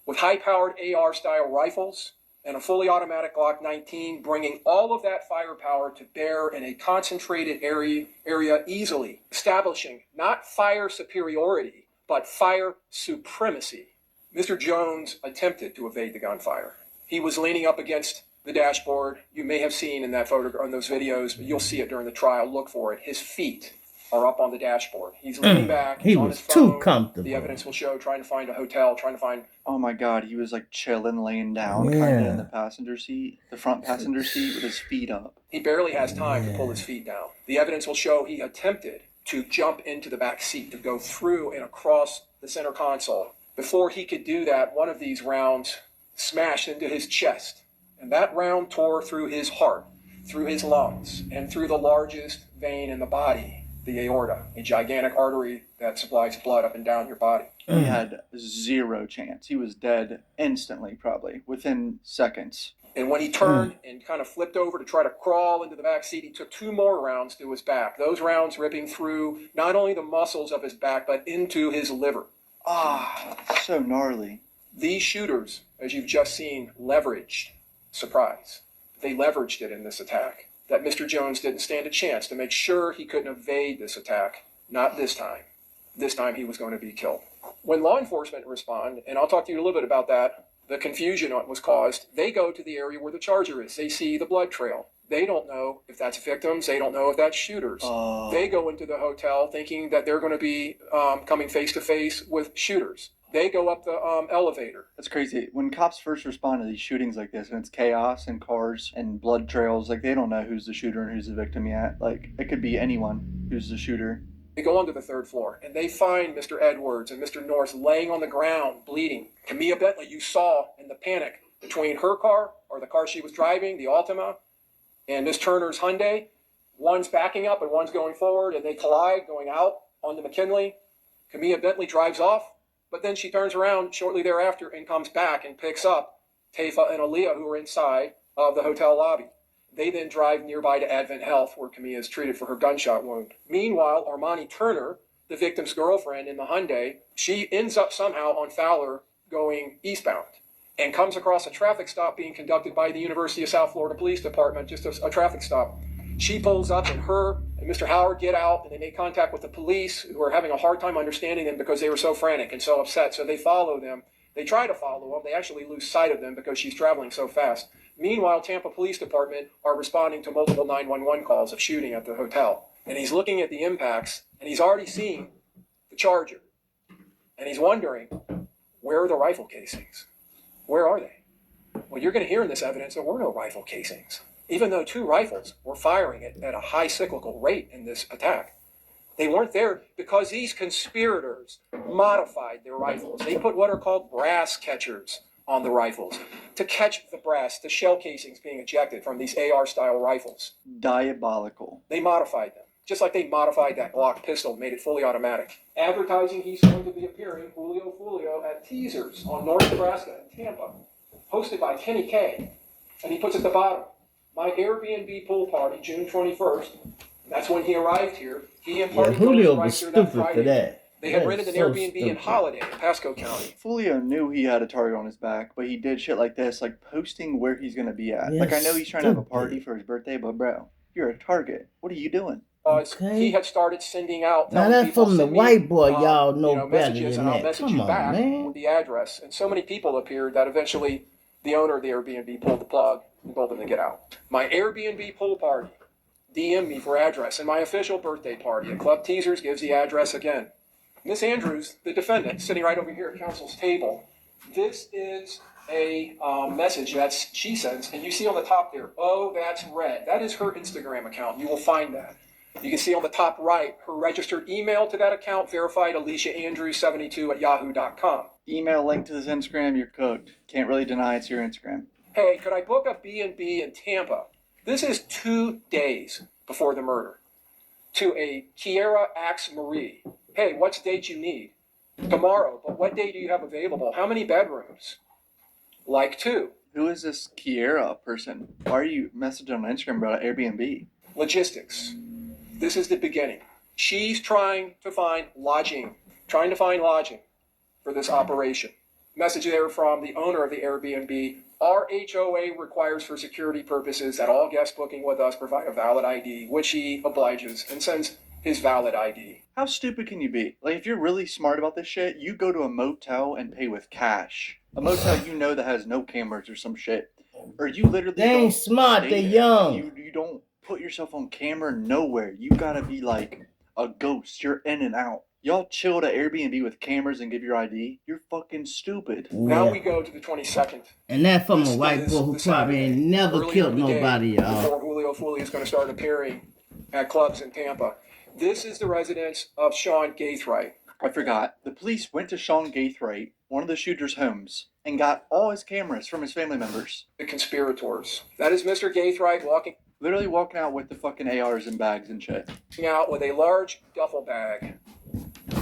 Speaker 2: with high-powered AR-style rifles and a fully automatic Glock 19, bringing all of that firepower to bear in a concentrated area easily, establishing not fire superiority, but fire supremacy. Mr. Jones attempted to evade the gunfire. He was leaning up against the dashboard. You may have seen in that photo, on those videos, but you'll see it during the trial. Look for it. His feet are up on the dashboard. He's leaning back.
Speaker 1: He
Speaker 2: He's on
Speaker 1: was
Speaker 2: his
Speaker 1: too
Speaker 2: phone.
Speaker 1: comfortable.
Speaker 2: The evidence will show trying to find a hotel, trying to find.
Speaker 3: Oh my God, he was like chilling, laying down,
Speaker 1: Yeah.
Speaker 3: kind of in the passenger seat, the front passenger seat with his feet up.
Speaker 2: He barely has time to pull his feet down. The evidence will show he attempted to jump into the back seat, to go through and across the center console. Before he could do that, one of these rounds smashed into his chest. And that round tore through his heart, through his lungs, and through the largest vein in the body, the aorta, a gigantic artery that supplies blood up and down your body.
Speaker 3: He had 0 chance. He was dead instantly, probably, within seconds.
Speaker 2: And when he turned and kind of flipped over to try to crawl into the back seat, he took 2 more rounds to his back. Those rounds ripping through not only the muscles of his back, but into his liver.
Speaker 3: Ah, so gnarly.
Speaker 2: These shooters, as you've just seen, leveraged surprise. They leveraged it in this attack. That Mr. Jones didn't stand a chance to make sure he couldn't evade this attack. Not this time. This time he was going to be killed. When law enforcement respond, and I'll talk to you a little bit about that, the confusion was caused. They go to the area where the Charger is. They see the blood trail. They don't know if that's victims. They don't know if that's shooters. They go into the hotel thinking that they're going to be coming face to face with shooters. They go up the elevator.
Speaker 3: That's crazy. When cops first respond to these shootings like this, and it's chaos and cars and blood trails, like, they don't know who's the shooter and who's the victim yet. Like, it could be anyone who's the shooter.
Speaker 2: They go onto the 3rd floor, and they find Mr. Edwards and Mr. North laying on the ground, bleeding. Camilla Bentley, you saw in the panic between her car, or the car she was driving, the Altima, and Miss Turner's Hyundai. One's backing up and one's going forward, and they collide going out onto McKinley. Camilla Bentley drives off, but then she turns around shortly thereafter and comes back and picks up Taifa and Aaliyah, who are inside of the hotel lobby. They then drive nearby to Advent Health, where Camilla is treated for her gunshot wound. Meanwhile, Armani Turner, the victim's girlfriend in the Hyundai, she ends up somehow on Fowler going eastbound and comes across a traffic stop being conducted by the University of South Florida Police Department, just a traffic stop. She pulls up, and her and Mr. Howard get out, and they make contact with the police, who are having a hard time understanding them because they were so frantic and so upset. So they follow them. They try to follow them. They actually lose sight of them because she's traveling so fast. Meanwhile, Tampa Police Department are responding to multiple 911 calls of shooting at the hotel. And he's looking at the impacts, and he's already seen the Charger. And he's wondering, where are the rifle casings? Where are they? Well, you're going to hear in this evidence there were no rifle casings. Even though 2 rifles were firing at a high cyclical rate in this attack. They weren't there because these conspirators modified their rifles. They put what are called brass catchers on the rifles to catch the brass, the shell casings being ejected from these AR-style rifles.
Speaker 3: Diabolical.
Speaker 2: They modified them, just like they modified that Glock pistol, made it fully automatic. Advertising he's going to be appearing, Julio Foolio, at Teasers on North Nebraska in Tampa, hosted by Kenny K. And he puts at the bottom, my Airbnb pool party, June 21st. That's when he arrived here. He and party
Speaker 1: Julio
Speaker 2: right
Speaker 1: was
Speaker 2: there
Speaker 1: stupid
Speaker 2: Friday.
Speaker 1: for that.
Speaker 2: They had
Speaker 1: That
Speaker 2: rented
Speaker 1: is
Speaker 2: an
Speaker 1: so
Speaker 2: Airbnb in
Speaker 1: stupid.
Speaker 2: Holiday in Pasco County.
Speaker 3: Foolio knew he had a target on his back, but he did shit like this, like posting where he's gonna be at. Like, I know he's trying to have a party
Speaker 1: Stupid.
Speaker 3: for his birthday, but bro, you're a target. What are you doing?
Speaker 1: Okay.
Speaker 2: He had started sending out.
Speaker 1: Now
Speaker 2: telling
Speaker 1: that
Speaker 2: people,
Speaker 1: from the
Speaker 2: "Send me,
Speaker 1: white boy, y'all know better
Speaker 2: messages,
Speaker 1: than
Speaker 2: and I'll
Speaker 1: that.
Speaker 2: message
Speaker 1: Come
Speaker 2: you
Speaker 1: on,
Speaker 2: back
Speaker 1: man.
Speaker 2: with the address." And so many people appeared that eventually the owner of the Airbnb pulled the plug and told them to get out. My Airbnb pool party. DM me for address. And my official birthday party at Club Teasers gives the address again. Miss Andrews, the defendant, sitting right over here at counsel's table. This is a message that she sends, and you see on the top there, oh, that's red. That is her Instagram account. You will find that. You can see on the top right, her registered email to that account, verified AliciaAndrews72@yahoo.com.
Speaker 3: Email link to this Instagram, you're cooked. Can't really deny it's your Instagram.
Speaker 2: Hey, could I book a B&B in Tampa? This is 2 days before the murder. To a Kiera Axe Marie. Hey, what's date you need? Tomorrow, but what day do you have available? How many bedrooms? Like 2.
Speaker 3: Who is this Kiera person? Why are you messaging on Instagram about Airbnb?
Speaker 2: Logistics. This is the beginning. She's trying to find lodging for this operation. Message there from the owner of the Airbnb. Our HOA requires for security purposes that all guests booking with us provide a valid ID, which he obliges and sends his valid ID.
Speaker 3: How stupid can you be? Like, if you're really smart about this shit, you go to a motel and pay with cash. A motel you know that has no cameras or some shit. Or you literally
Speaker 1: They ain't
Speaker 3: don't
Speaker 1: smart,
Speaker 3: stay
Speaker 1: they
Speaker 3: there.
Speaker 1: young.
Speaker 3: You don't put yourself on camera nowhere. You gotta be like a ghost. You're in and out. Y'all chill at Airbnb with cameras and give your ID? You're fucking stupid.
Speaker 2: Now
Speaker 1: Yeah.
Speaker 2: we go to the 22nd.
Speaker 1: And that from
Speaker 2: This
Speaker 1: a white
Speaker 2: is
Speaker 1: boy who
Speaker 2: the
Speaker 1: probably ain't
Speaker 2: Saturday,
Speaker 1: never
Speaker 2: earlier
Speaker 1: killed
Speaker 2: in the day,
Speaker 1: nobody, y'all.
Speaker 2: Before Julio Foolio is going to start appearing at clubs in Tampa. This is the residence of Sean Gaithright.
Speaker 3: I forgot. The police went to Sean Gaithright, one of the shooter's homes, and got all his cameras from his family members.
Speaker 2: The conspirators. That is Mr. Gaithright
Speaker 3: Literally walking out with the fucking ARs and bags and shit.
Speaker 2: walking out with a large duffel bag,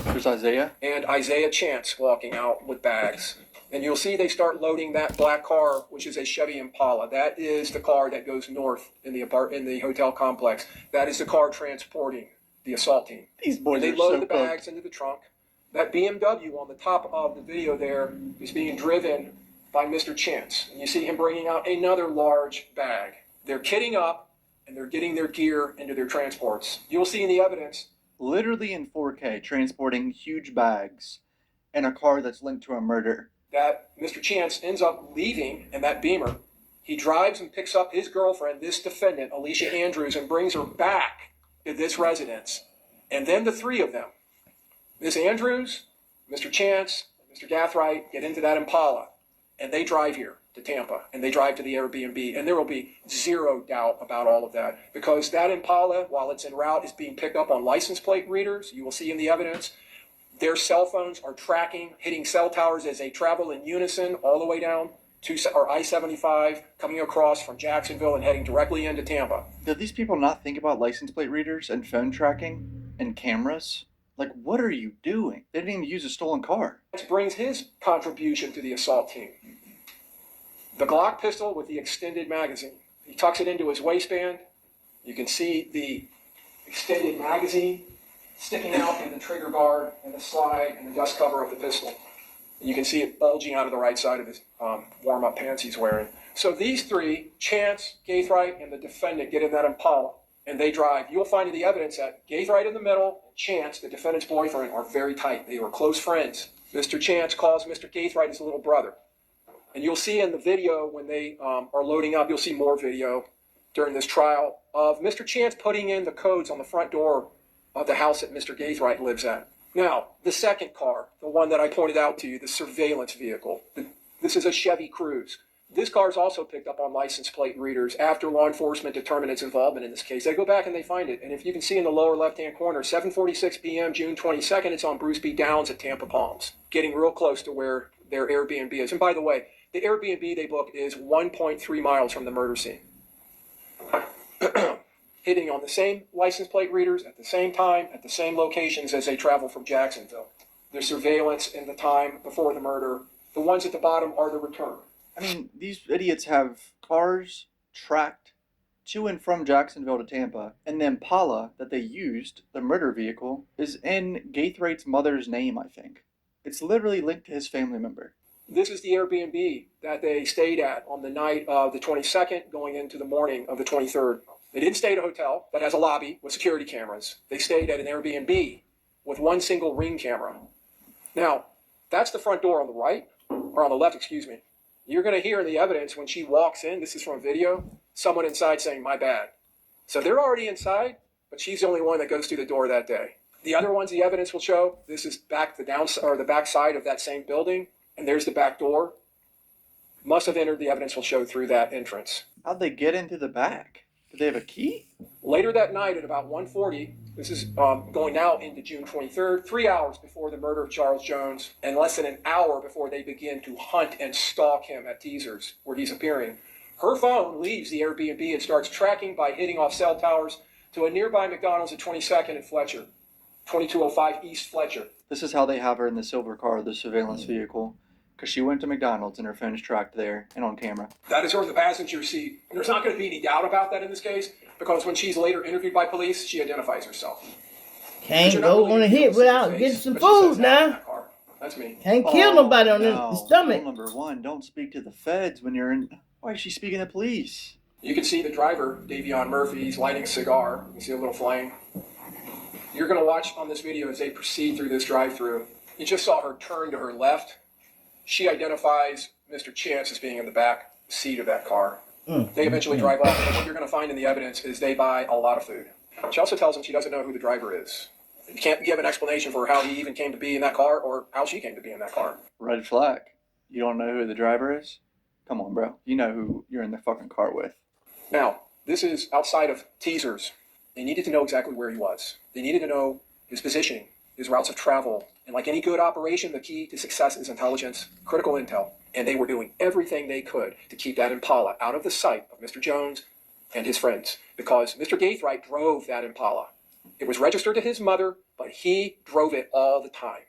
Speaker 3: There's Isaiah.
Speaker 2: and Isaiah Chance walking out with bags. And you'll see they start loading that black car, which is a Chevy Impala. That is the car that goes north in the hotel complex. That is the car transporting the assault team.
Speaker 3: These boys
Speaker 2: And they
Speaker 3: are
Speaker 2: load
Speaker 3: so
Speaker 2: the
Speaker 3: cooked.
Speaker 2: bags into the trunk. That BMW on the top of the video there is being driven by Mr. Chance. And you see him bringing out another large bag. They're kitting up, and they're getting their gear into their transports. You'll see in the evidence
Speaker 3: Literally in 4K, transporting huge bags in a car that's linked to a murder.
Speaker 2: that Mr. Chance ends up leaving in that Beamer. He drives and picks up his girlfriend, this defendant, Alicia Andrews, and brings her back to this residence. And then the 3 of them, Miss Andrews, Mr. Chance, and Mr. Gaithright, get into that Impala. And they drive here to Tampa, and they drive to the Airbnb. And there will be zero doubt about all of that. Because that Impala, while it's en route, is being picked up on license plate readers. You will see in the evidence. Their cell phones are tracking, hitting cell towers as they travel in unison all the way down to I-75, coming across from Jacksonville and heading directly into Tampa.
Speaker 3: Did these people not think about license plate readers and phone tracking and cameras? Like, what are you doing? They didn't even use a stolen car.
Speaker 2: Brings his contribution to the assault team. The Glock pistol with the extended magazine. He tucks it into his waistband. You can see the extended magazine sticking out in the trigger guard and the slide and the dust cover of the pistol. You can see it bulging out of the right side of his warm-up pants he's wearing. So these three, Chance, Gaithright, and the defendant, get in that Impala, and they drive. You'll find in the evidence that Gaithright in the middle, Chance, the defendant's boyfriend, are very tight. They were close friends. Mr. Chance calls Mr. Gaithright his little brother. And you'll see in the video when they are loading up, you'll see more video during this trial of Mr. Chance putting in the codes on the front door of the house that Mr. Gaithright lives at. Now, the second car, the one that I pointed out to you, the surveillance vehicle, this is a Chevy Cruze. This car is also picked up on license plate readers after law enforcement determined its involvement in this case. They go back and they find it. And if you can see in the lower left-hand corner, 7:46 p.m., June 22nd, it's on Bruce B. Downs at Tampa Palms, getting real close to where their Airbnb is. And by the way, the Airbnb they booked is 1.3 miles from the murder scene. Hitting on the same license plate readers at the same time, at the same locations as they travel from Jacksonville. There's surveillance in the time before the murder. The ones at the bottom are the return.
Speaker 3: I mean, these idiots have cars tracked to and from Jacksonville to Tampa, and the Impala that they used, the murder vehicle, is in Gaithright's mother's name, I think. It's literally linked to his family member.
Speaker 2: This is the Airbnb that they stayed at on the night of the 22nd, going into the morning of the 23rd. They didn't stay at a hotel that has a lobby with security cameras. They stayed at an Airbnb with one single Ring camera. Now, that's the front door on the right, or on the left, excuse me. You're going to hear in the evidence when she walks in, this is from video, someone inside saying, "My bad." So they're already inside, but she's the only one that goes through the door that day. The other ones the evidence will show, this is the back side of that same building, and there's the back door. Must have entered, the evidence will show, through that entrance.
Speaker 3: How'd they get into the back? Did they have a key?
Speaker 2: Later that night at about 1:40, this is going now into June 23rd, 3 hours before the murder of Charles Jones, and less than an hour before they begin to hunt and stalk him at Teasers, where he's appearing. Her phone leaves the Airbnb and starts tracking by hitting off cell towers to a nearby McDonald's at 22nd and Fletcher, 2205 East Fletcher.
Speaker 3: This is how they have her in the silver car, the surveillance vehicle, because she went to McDonald's and her phone is tracked there and on camera.
Speaker 2: That is her in the passenger seat. And there's not going to be any doubt about that in this case, because when she's later interviewed by police, she identifies herself.
Speaker 1: Can't go on a hit without getting some food now.
Speaker 2: That's me.
Speaker 1: Can't kill nobody on the stomach.
Speaker 3: Rule number one, don't speak to the feds when you're in... Why is she speaking to police?
Speaker 2: You can see the driver, Davion Murphy, he's lighting a cigar. You can see a little flame. You're going to watch on this video as they proceed through this drive-thru. You just saw her turn to her left. She identifies Mr. Chance as being in the back seat of that car. They eventually drive off, and what you're going to find in the evidence is they buy a lot of food. She also tells him she doesn't know who the driver is. You can't give an explanation for how he even came to be in that car or how she came to be in that car.
Speaker 3: Red flag. You don't know who the driver is? Come on, bro. You know who you're in the fucking car with.
Speaker 2: Now, this is outside of Teasers. They needed to know exactly where he was. They needed to know his positioning, his routes of travel. And like any good operation, the key to success is intelligence, critical intel. And they were doing everything they could to keep that Impala out of the sight of Mr. Jones and his friends, because Mr. Gaithright drove that Impala. It was registered to his mother, but he drove it all the time.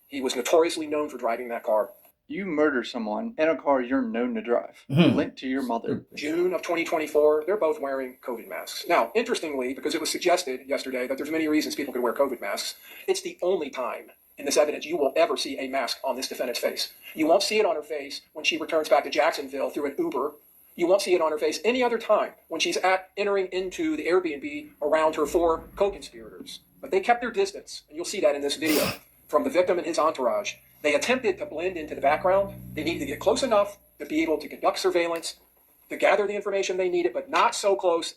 Speaker 2: He was notoriously known for driving that car.
Speaker 3: You murder someone in a car you're known to drive, linked to your mother.
Speaker 2: June of 2024, they're both wearing COVID masks. Now, interestingly, because it was suggested yesterday that there's many reasons people could wear COVID masks, it's the only time in this evidence you will ever see a mask on this defendant's face. You won't see it on her face when she returns back to Jacksonville through an Uber. You won't see it on her face any other time when she's entering into the Airbnb around her 4 co-conspirators. But they kept their distance, and you'll see that in this video, from the victim and his entourage. They attempted to blend into the background. They needed to get close enough to be able to conduct surveillance, to gather the information they needed, but not so close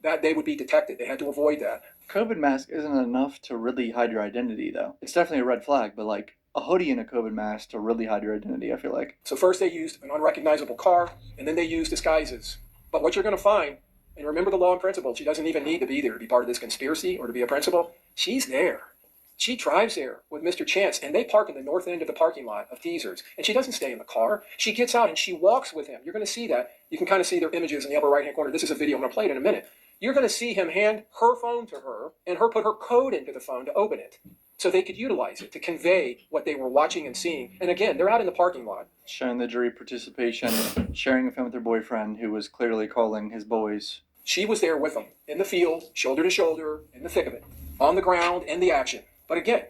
Speaker 2: that they would be detected. They had to avoid that.
Speaker 3: COVID mask isn't enough to really hide your identity, though. It's definitely a red flag, but like a hoodie and a COVID mask to really hide your identity, I feel like.
Speaker 2: So first they used an unrecognizable car, and then they used disguises. But what you're going to find, and remember the law and principle, she doesn't even need to be there to be part of this conspiracy or to be a principal. She's there. She drives there with Mr. Chance, and they park in the north end of the parking lot of Teasers. And she doesn't stay in the car. She gets out and she walks with him. You're going to see that. You can kind of see their images in the upper right-hand corner. This is a video. I'm going to play it in a minute. You're going to see him hand her phone to her and her put her code into the phone to open it. so they could utilize it to convey what they were watching and seeing. And again, they're out in the parking lot.
Speaker 3: Showing the jury participation, sharing a phone with her boyfriend, who was clearly calling his boys.
Speaker 2: She was there with them, in the field, shoulder to shoulder, in the thick of it, on the ground, in the action. But again,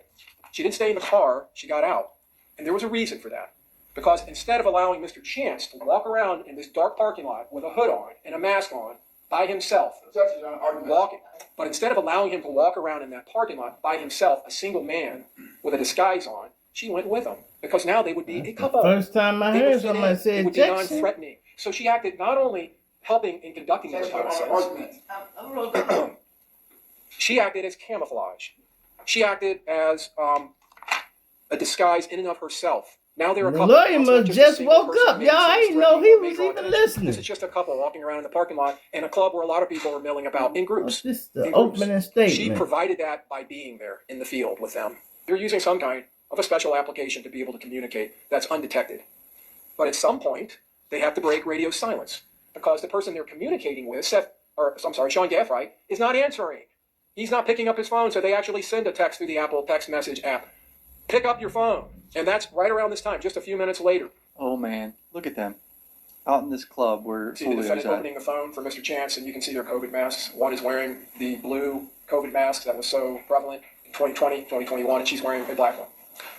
Speaker 2: she didn't stay in the car, she got out. And there was a reason for that. Because instead of allowing Mr. Chance to walk around in this dark parking lot with a hood on and a mask on by himself, walking, but instead of allowing him to walk around in that parking lot by himself, a single man with a disguise on, she went with him. Because now they would be a couple.
Speaker 1: First time I heard somebody say
Speaker 2: it would be non-threatening. So she acted not only helping in conducting the reconnaissance, she acted as camouflage. She acted as a disguise in and of herself. Now they're a couple.
Speaker 1: William just woke up, y'all. I didn't know he was even listening.
Speaker 2: This is just a couple walking around in the parking lot in a club where a lot of people are milling about in groups.
Speaker 1: This is the opening statement.
Speaker 2: She provided that by being there in the field with them. They're using some kind of a special application to be able to communicate that's undetected. But at some point, they have to break radio silence because the person they're communicating with, Sean Gaffright, is not answering. He's not picking up his phone, so they actually send a text through the Apple text message app. Pick up your phone. And that's right around this time, just a few minutes later.
Speaker 3: Oh man, look at them. Out in this club where
Speaker 2: See the defendant opening the phone for Mr. Chance, and you can see their COVID masks. One is wearing the blue COVID mask that was so prevalent in 2020, 2021, and she's wearing a black one.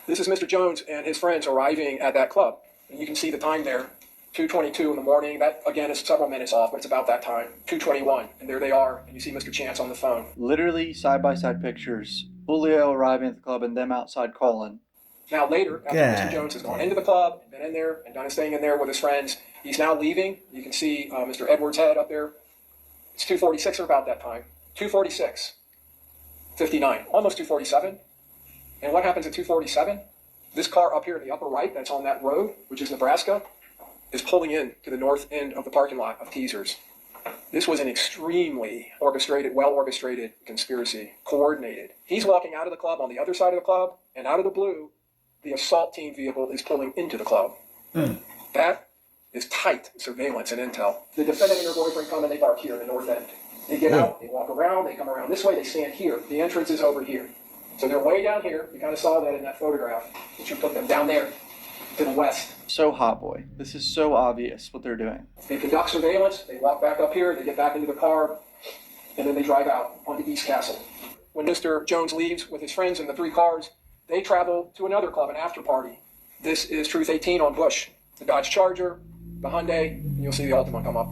Speaker 2: This is Mr. Jones and his friends arriving at that club. And you can see the time there, 2:22 in the morning. That, again, is several minutes off, but it's about that time. 2:21, and there they are, and you see Mr. Chance on the phone.
Speaker 3: Literally side-by-side pictures. Julio arriving at the club and them outside calling.
Speaker 2: Now later, after Mr. Jones has gone into the club, been in there, and done his thing in there with his friends, he's now leaving. You can see Mr. Edwards' head up there. It's 2:46 or about that time. 2:46. 59. Almost 2:47. And what happens at 2:47? This car up here in the upper right, that's on that road, which is Nebraska, is pulling in to the north end of the parking lot of Teasers. This was an extremely well-orchestrated conspiracy, coordinated. He's walking out of the club on the other side of the club, and out of the blue, the assault team vehicle is pulling into the club. That is tight surveillance and intel. The defendant and her boyfriend come and they park here in the north end. They get out, they walk around, they come around this way, they stand here. The entrance is over here. So they're way down here. You kind of saw that in that photograph, which you put them down there to the west.
Speaker 3: So hot boy. This is so obvious what they're doing.
Speaker 2: They conduct surveillance, they walk back up here, they get back into the car, and then they drive out onto East Castle. When Mr. Jones leaves with his friends in the three cars, they travel to another club, an after party. This is Truth 18 on Bush. The Dodge Charger, the Hyundai, and you'll see the Altima come up.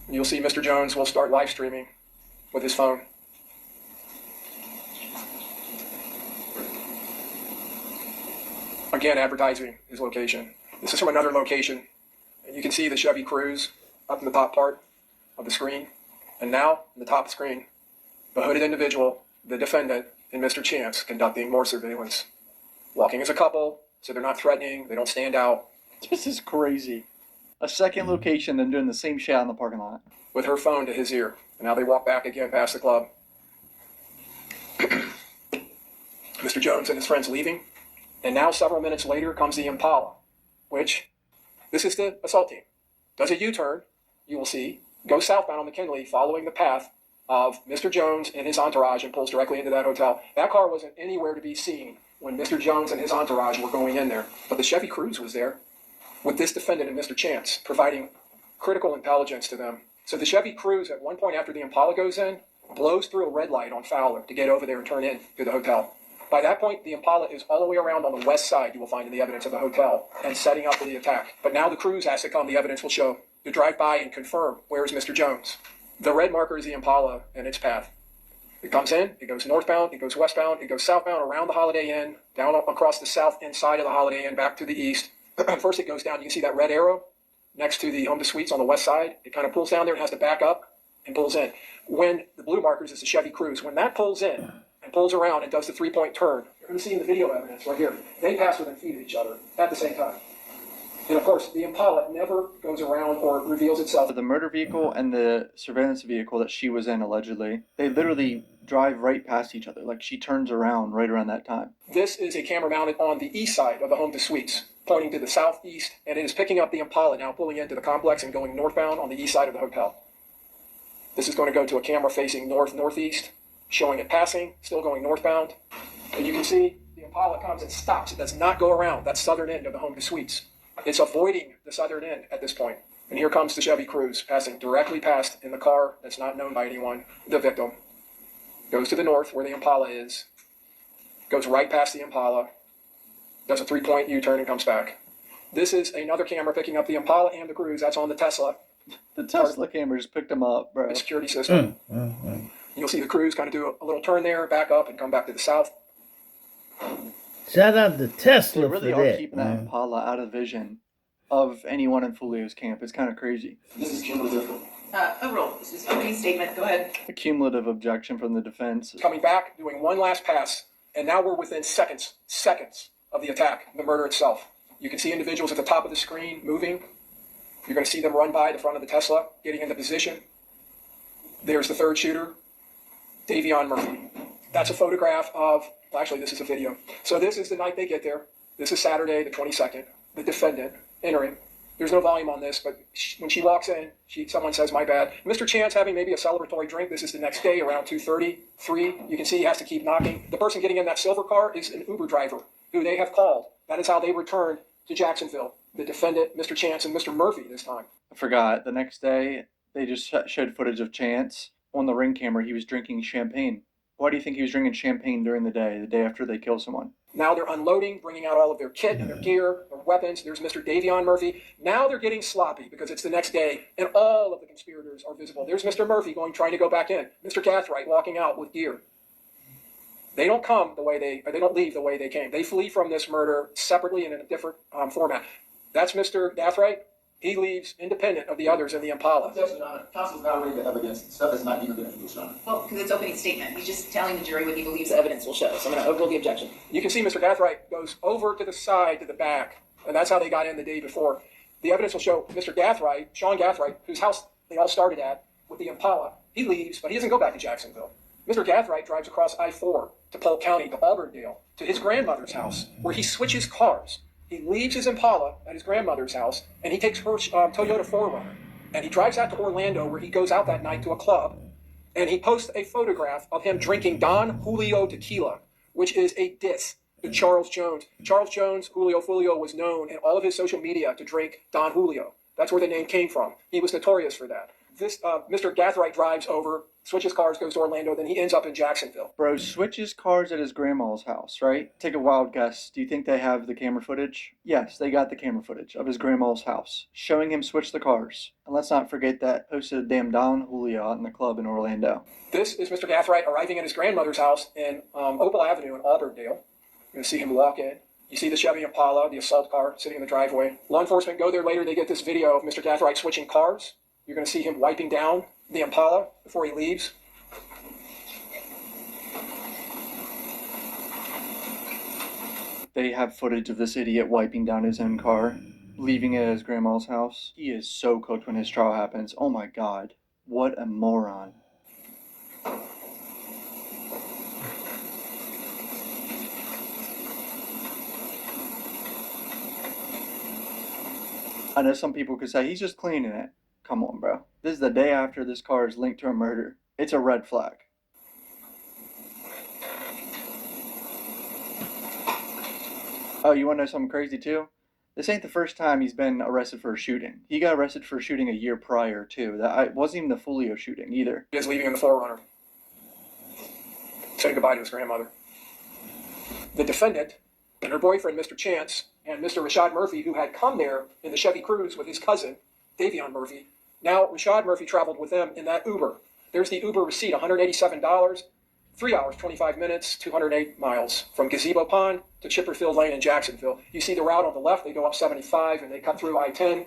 Speaker 2: And you'll see Mr. Jones will start live streaming with his phone. Again, advertising his location. This is from another location. And you can see the Chevy Cruze up in the top part of the screen. And now, in the top of the screen, the hooded individual, the defendant, and Mr. Chance conducting more surveillance. Walking as a couple, so they're not threatening, they don't stand out.
Speaker 3: This is crazy. A second location, then doing the same shot in the parking lot.
Speaker 2: With her phone to his ear. And now they walk back again past the club. Mr. Jones and his friends leaving. And now, several minutes later, comes the Impala, which, this is the assault team. Does a U-turn, you will see, goes southbound on McKinley, following the path of Mr. Jones and his entourage, and pulls directly into that hotel. That car wasn't anywhere to be seen when Mr. Jones and his entourage were going in there. But the Chevy Cruze was there, with this defendant and Mr. Chance, providing critical intelligence to them. So the Chevy Cruze, at one point after the Impala goes in, blows through a red light on Fowler to get over there and turn in to the hotel. By that point, the Impala is all the way around on the west side, you will find in the evidence of the hotel, and setting up for the attack. But now the Cruze has to come, the evidence will show, to drive by and confirm where is Mr. Jones. The red marker is the Impala and its path. It comes in, it goes northbound, it goes westbound, it goes southbound around the Holiday Inn, down across the south inside of the Holiday Inn, back to the east. First it goes down, you can see that red arrow next to the Home to Suites on the west side. It kind of pulls down there and has to back up and pulls in. When the blue markers is the Chevy Cruze, when that pulls in and pulls around and does the three-point turn, you're going to see in the video evidence right here, they pass within feet of each other at the same time. And of course, the Impala never goes around or reveals itself.
Speaker 3: The murder vehicle and the surveillance vehicle that she was in, allegedly, they literally drive right past each other. Like, she turns around right around that time.
Speaker 2: This is a camera mounted on the east side of the Home to Suites, pointing to the southeast, and it is picking up the Impala now, pulling into the complex and going northbound on the east side of the hotel. This is going to go to a camera facing north-northeast, showing it passing, still going northbound. And you can see the Impala comes and stops. It does not go around that southern end of the home to suites. It's avoiding the southern end at this point. And here comes the Chevy Cruze, passing directly past in the car that's not known by anyone, the victim. Goes to the north where the Impala is, goes right past the Impala, does a 3-point U-turn and comes back. This is another camera picking up the Impala and the Cruze. That's on the Tesla.
Speaker 3: The Tesla camera just picked them up, bro.
Speaker 2: The security system. You'll see the Cruze kind of do a little turn there, back up, and come back to the south.
Speaker 1: Shout out to Tesla
Speaker 3: They really
Speaker 1: for
Speaker 3: are
Speaker 1: that,
Speaker 3: keeping that
Speaker 1: man.
Speaker 3: Impala out of vision of anyone in Foolio's camp. It's kind of crazy.
Speaker 2: This is cumulative.
Speaker 4: Overruled. This is opening statement. Go ahead.
Speaker 3: A cumulative objection from the defense.
Speaker 2: Coming back, doing one last pass, and now we're within seconds of the attack, the murder itself. You can see individuals at the top of the screen moving. You're going to see them run by the front of the Tesla, getting into position. There's the third shooter, Davion Murphy. That's a photograph of, well, actually, this is a video. So this is the night they get there. This is Saturday, the 22nd. The defendant entering. There's no volume on this, but when she walks in, someone says, "My bad." Mr. Chance having maybe a celebratory drink. This is the next day around 2:30, 3. You can see he has to keep knocking. The person getting in that silver car is an Uber driver who they have called. That is how they returned to Jacksonville. The defendant, Mr. Chance, and Mr. Murphy this time.
Speaker 3: I forgot. The next day, they just showed footage of Chance. On the ring camera, he was drinking champagne. Why do you think he was drinking champagne during the day after they kill someone?
Speaker 2: Now they're unloading, bringing out all of their kit and their gear, their weapons. There's Mr. Davion Murphy. Now they're getting sloppy because it's the next day, and all of the conspirators are visible. There's Mr. Murphy trying to go back in. Mr. Gathright walking out with gear. They don't they don't leave the way they came. They flee from this murder separately and in a different format. That's Mr. Gathright. He leaves independent of the others in the Impala.
Speaker 5: Objection, Your Honor. Counsel's not reading the evidence. Stuff has not even been introduced, Your Honor.
Speaker 4: Well, because it's opening statement. He's just telling the jury what he believes the evidence will show. So I'm going to overrule the objection.
Speaker 2: You can see Mr. Gathright goes over to the side, to the back, and that's how they got in the day before. The evidence will show Mr. Gathright, Sean Gathright, whose house they all started at with the Impala. He leaves, but he doesn't go back to Jacksonville. Mr. Gathright drives across I-4 to Polk County, to Auburndale, to his grandmother's house, where he switches cars. He leaves his Impala at his grandmother's house, and he takes her Toyota 4Runner. And he drives out to Orlando, where he goes out that night to a club. And he posts a photograph of him drinking Don Julio tequila, which is a diss to Charles Jones. Charles Jones, Julio Foolio, was known in all of his social media to drink Don Julio. That's where the name came from. He was notorious for that. This Mr. Gathright drives over, switches cars, goes to Orlando, then he ends up in Jacksonville.
Speaker 3: Bro switches cars at his grandma's house, right? Take a wild guess. Do you think they have the camera footage? Yes, they got the camera footage of his grandma's house, showing him switch the cars. And let's not forget that posted a damn Don Julio out in the club in Orlando.
Speaker 2: This is Mr. Gathright arriving at his grandmother's house in Opal Avenue in Auburndale. You're going to see him walk in. You see the Chevy Impala, the assault car, sitting in the driveway. Law enforcement go there later. They get this video of Mr. Gathright switching cars. You're going to see him wiping down the Impala before he leaves.
Speaker 3: They have footage of this idiot wiping down his own car, leaving it at his grandma's house. He is so cooked when his trial happens. Oh my god. What a moron. I know some people could say, he's just cleaning it. Come on, bro. This is the day after this car is linked to a murder. It's a red flag. Oh, you want to know something crazy too? This ain't the first time he's been arrested for a shooting. He got arrested for shooting a year prior too. That wasn't even the Foolio shooting either.
Speaker 2: He is leaving in the 4Runner, saying goodbye to his grandmother. The defendant and her boyfriend, Mr. Chance, and Mr. Rashad Murphy, who had come there in the Chevy Cruze with his cousin, Davion Murphy. Now, Rashad Murphy traveled with them in that Uber. There's the Uber receipt, $187, 3 hours, 25 minutes, 208 miles, from Gazebo Pond to Chipperfield Lane in Jacksonville. You see the route on the left, they go up 75 and they cut through I-10,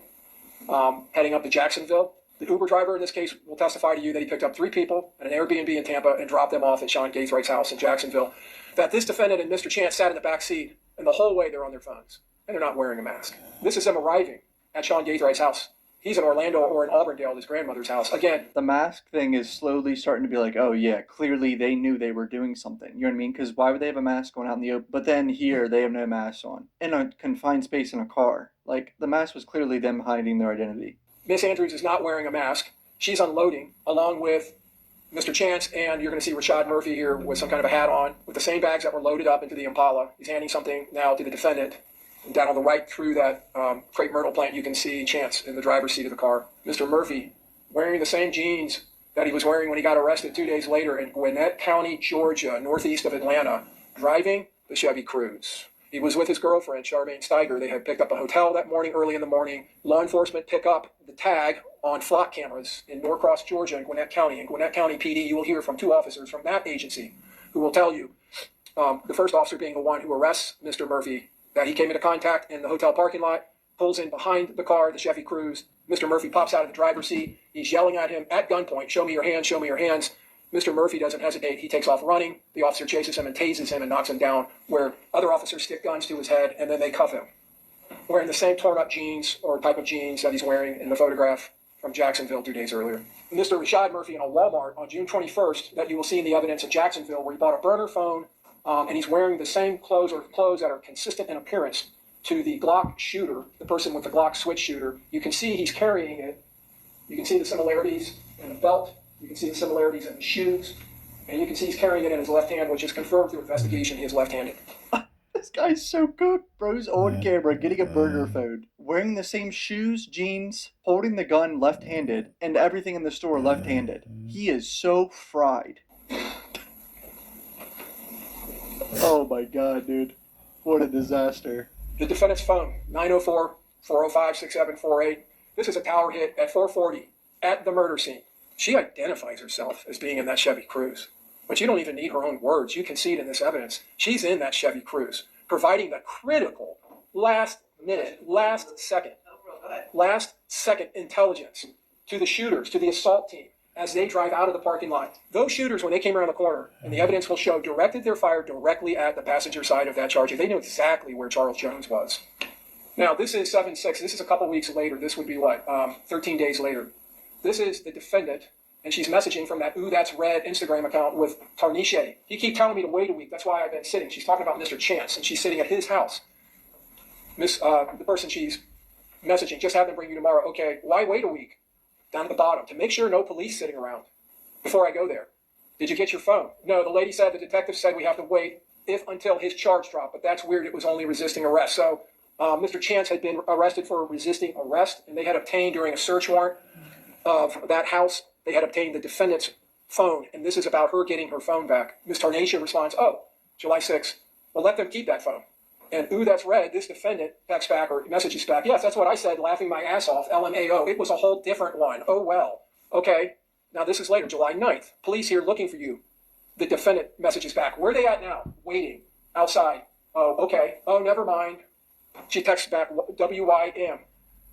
Speaker 2: heading up to Jacksonville. The Uber driver in this case will testify to you that he picked up 3 people at an Airbnb in Tampa and dropped them off at Sean Gaithright's house in Jacksonville. That this defendant and Mr. Chance sat in the back seat, and the whole way they're on their phones, and they're not wearing a mask. This is them arriving at Sean Gaithright's house. He's in Orlando or in Auburndale at his grandmother's house. Again,
Speaker 3: The mask thing is slowly starting to be like, oh yeah, clearly they knew they were doing something. You know what I mean? Because why would they have a mask going out in the open? But then here, they have no mask on. In a confined space in a car. Like, the mask was clearly them hiding their identity.
Speaker 2: Miss Andrews is not wearing a mask. She's unloading, along with Mr. Chance, and you're going to see Rashad Murphy here with some kind of a hat on, with the same bags that were loaded up into the Impala. He's handing something now to the defendant. And down on the right through that crepe myrtle plant, you can see Chance in the driver's seat of the car. Mr. Murphy wearing the same jeans that he was wearing when he got arrested 2 days later in Gwinnett County, Georgia, northeast of Atlanta, driving the Chevy Cruze. He was with his girlfriend, Charmaine Steiger. They had picked up a hotel that morning, early in the morning. Law enforcement pick up the tag on flock cameras in Norcross, Georgia, and Gwinnett County. In Gwinnett County PD, you will hear from 2 officers from that agency who will tell you, the first officer being the one who arrests Mr. Murphy, that he came into contact in the hotel parking lot, pulls in behind the car, the Chevy Cruze. Mr. Murphy pops out of the driver's seat. He's yelling at him at gunpoint, "Show me your hands, show me your hands." Mr. Murphy doesn't hesitate. He takes off running. The officer chases him and tases him and knocks him down, where other officers stick guns to his head, and then they cuff him. Wearing the same torn-up jeans or type of jeans that he's wearing in the photograph from Jacksonville 2 days earlier. Mr. Rashad Murphy in a Walmart on June 21st that you will see in the evidence in Jacksonville, where he bought a burner phone, and he's wearing the same clothes or clothes that are consistent in appearance to the Glock shooter, the person with the Glock switch shooter. You can see he's carrying it. You can see the similarities in the belt. You can see the similarities in the shoes. And you can see he's carrying it in his left hand, which is confirmed through investigation he is left-handed.
Speaker 3: This guy's so cooked. Bro's on camera getting a burner phone, wearing the same shoes, jeans, holding the gun left-handed, and everything in the store left-handed. He is so fried. Oh my god, dude. What a disaster.
Speaker 2: The defendant's phone, 904-405-6748. This is a tower hit at 440 at the murder scene. She identifies herself as being in that Chevy Cruze. But you don't even need her own words. You can see it in this evidence. She's in that Chevy Cruze, providing the critical last second intelligence to the shooters, to the assault team, as they drive out of the parking lot. Those shooters, when they came around the corner, and the evidence will show, directed their fire directly at the passenger side of that Charger. They knew exactly where Charles Jones was. Now, this is 7-6. This is a couple weeks later. This would be what? 13 days later. This is the defendant, and she's messaging from that Ooh That's Red Instagram account with Tarnishe. He keep telling me to wait a week. That's why I've been sitting. She's talking about Mr. Chance, and she's sitting at his house. The person she's messaging, just have them bring you tomorrow. Okay, why wait a week? Down at the bottom, to make sure no police sitting around before I go there. Did you get your phone? No, the lady said, the detective said we have to wait until his charge dropped, but that's weird. It was only resisting arrest. So Mr. Chance had been arrested for resisting arrest, and they had obtained during a search warrant of that house, they had obtained the defendant's phone, and this is about her getting her phone back. Ms. Tarnasha responds, "Oh, July 6th. Well, let them keep that phone." And Ooh That's Red, this defendant texts back or messages back, "Yes, that's what I said, laughing my ass off, LMAO. It was a whole different one. Oh, well. Okay, now this is later, July 9th. Police here looking for you." The defendant messages back, "Where are they at now?" "Waiting. Outside." "Oh, okay. Oh, never mind." She texts back, WYM.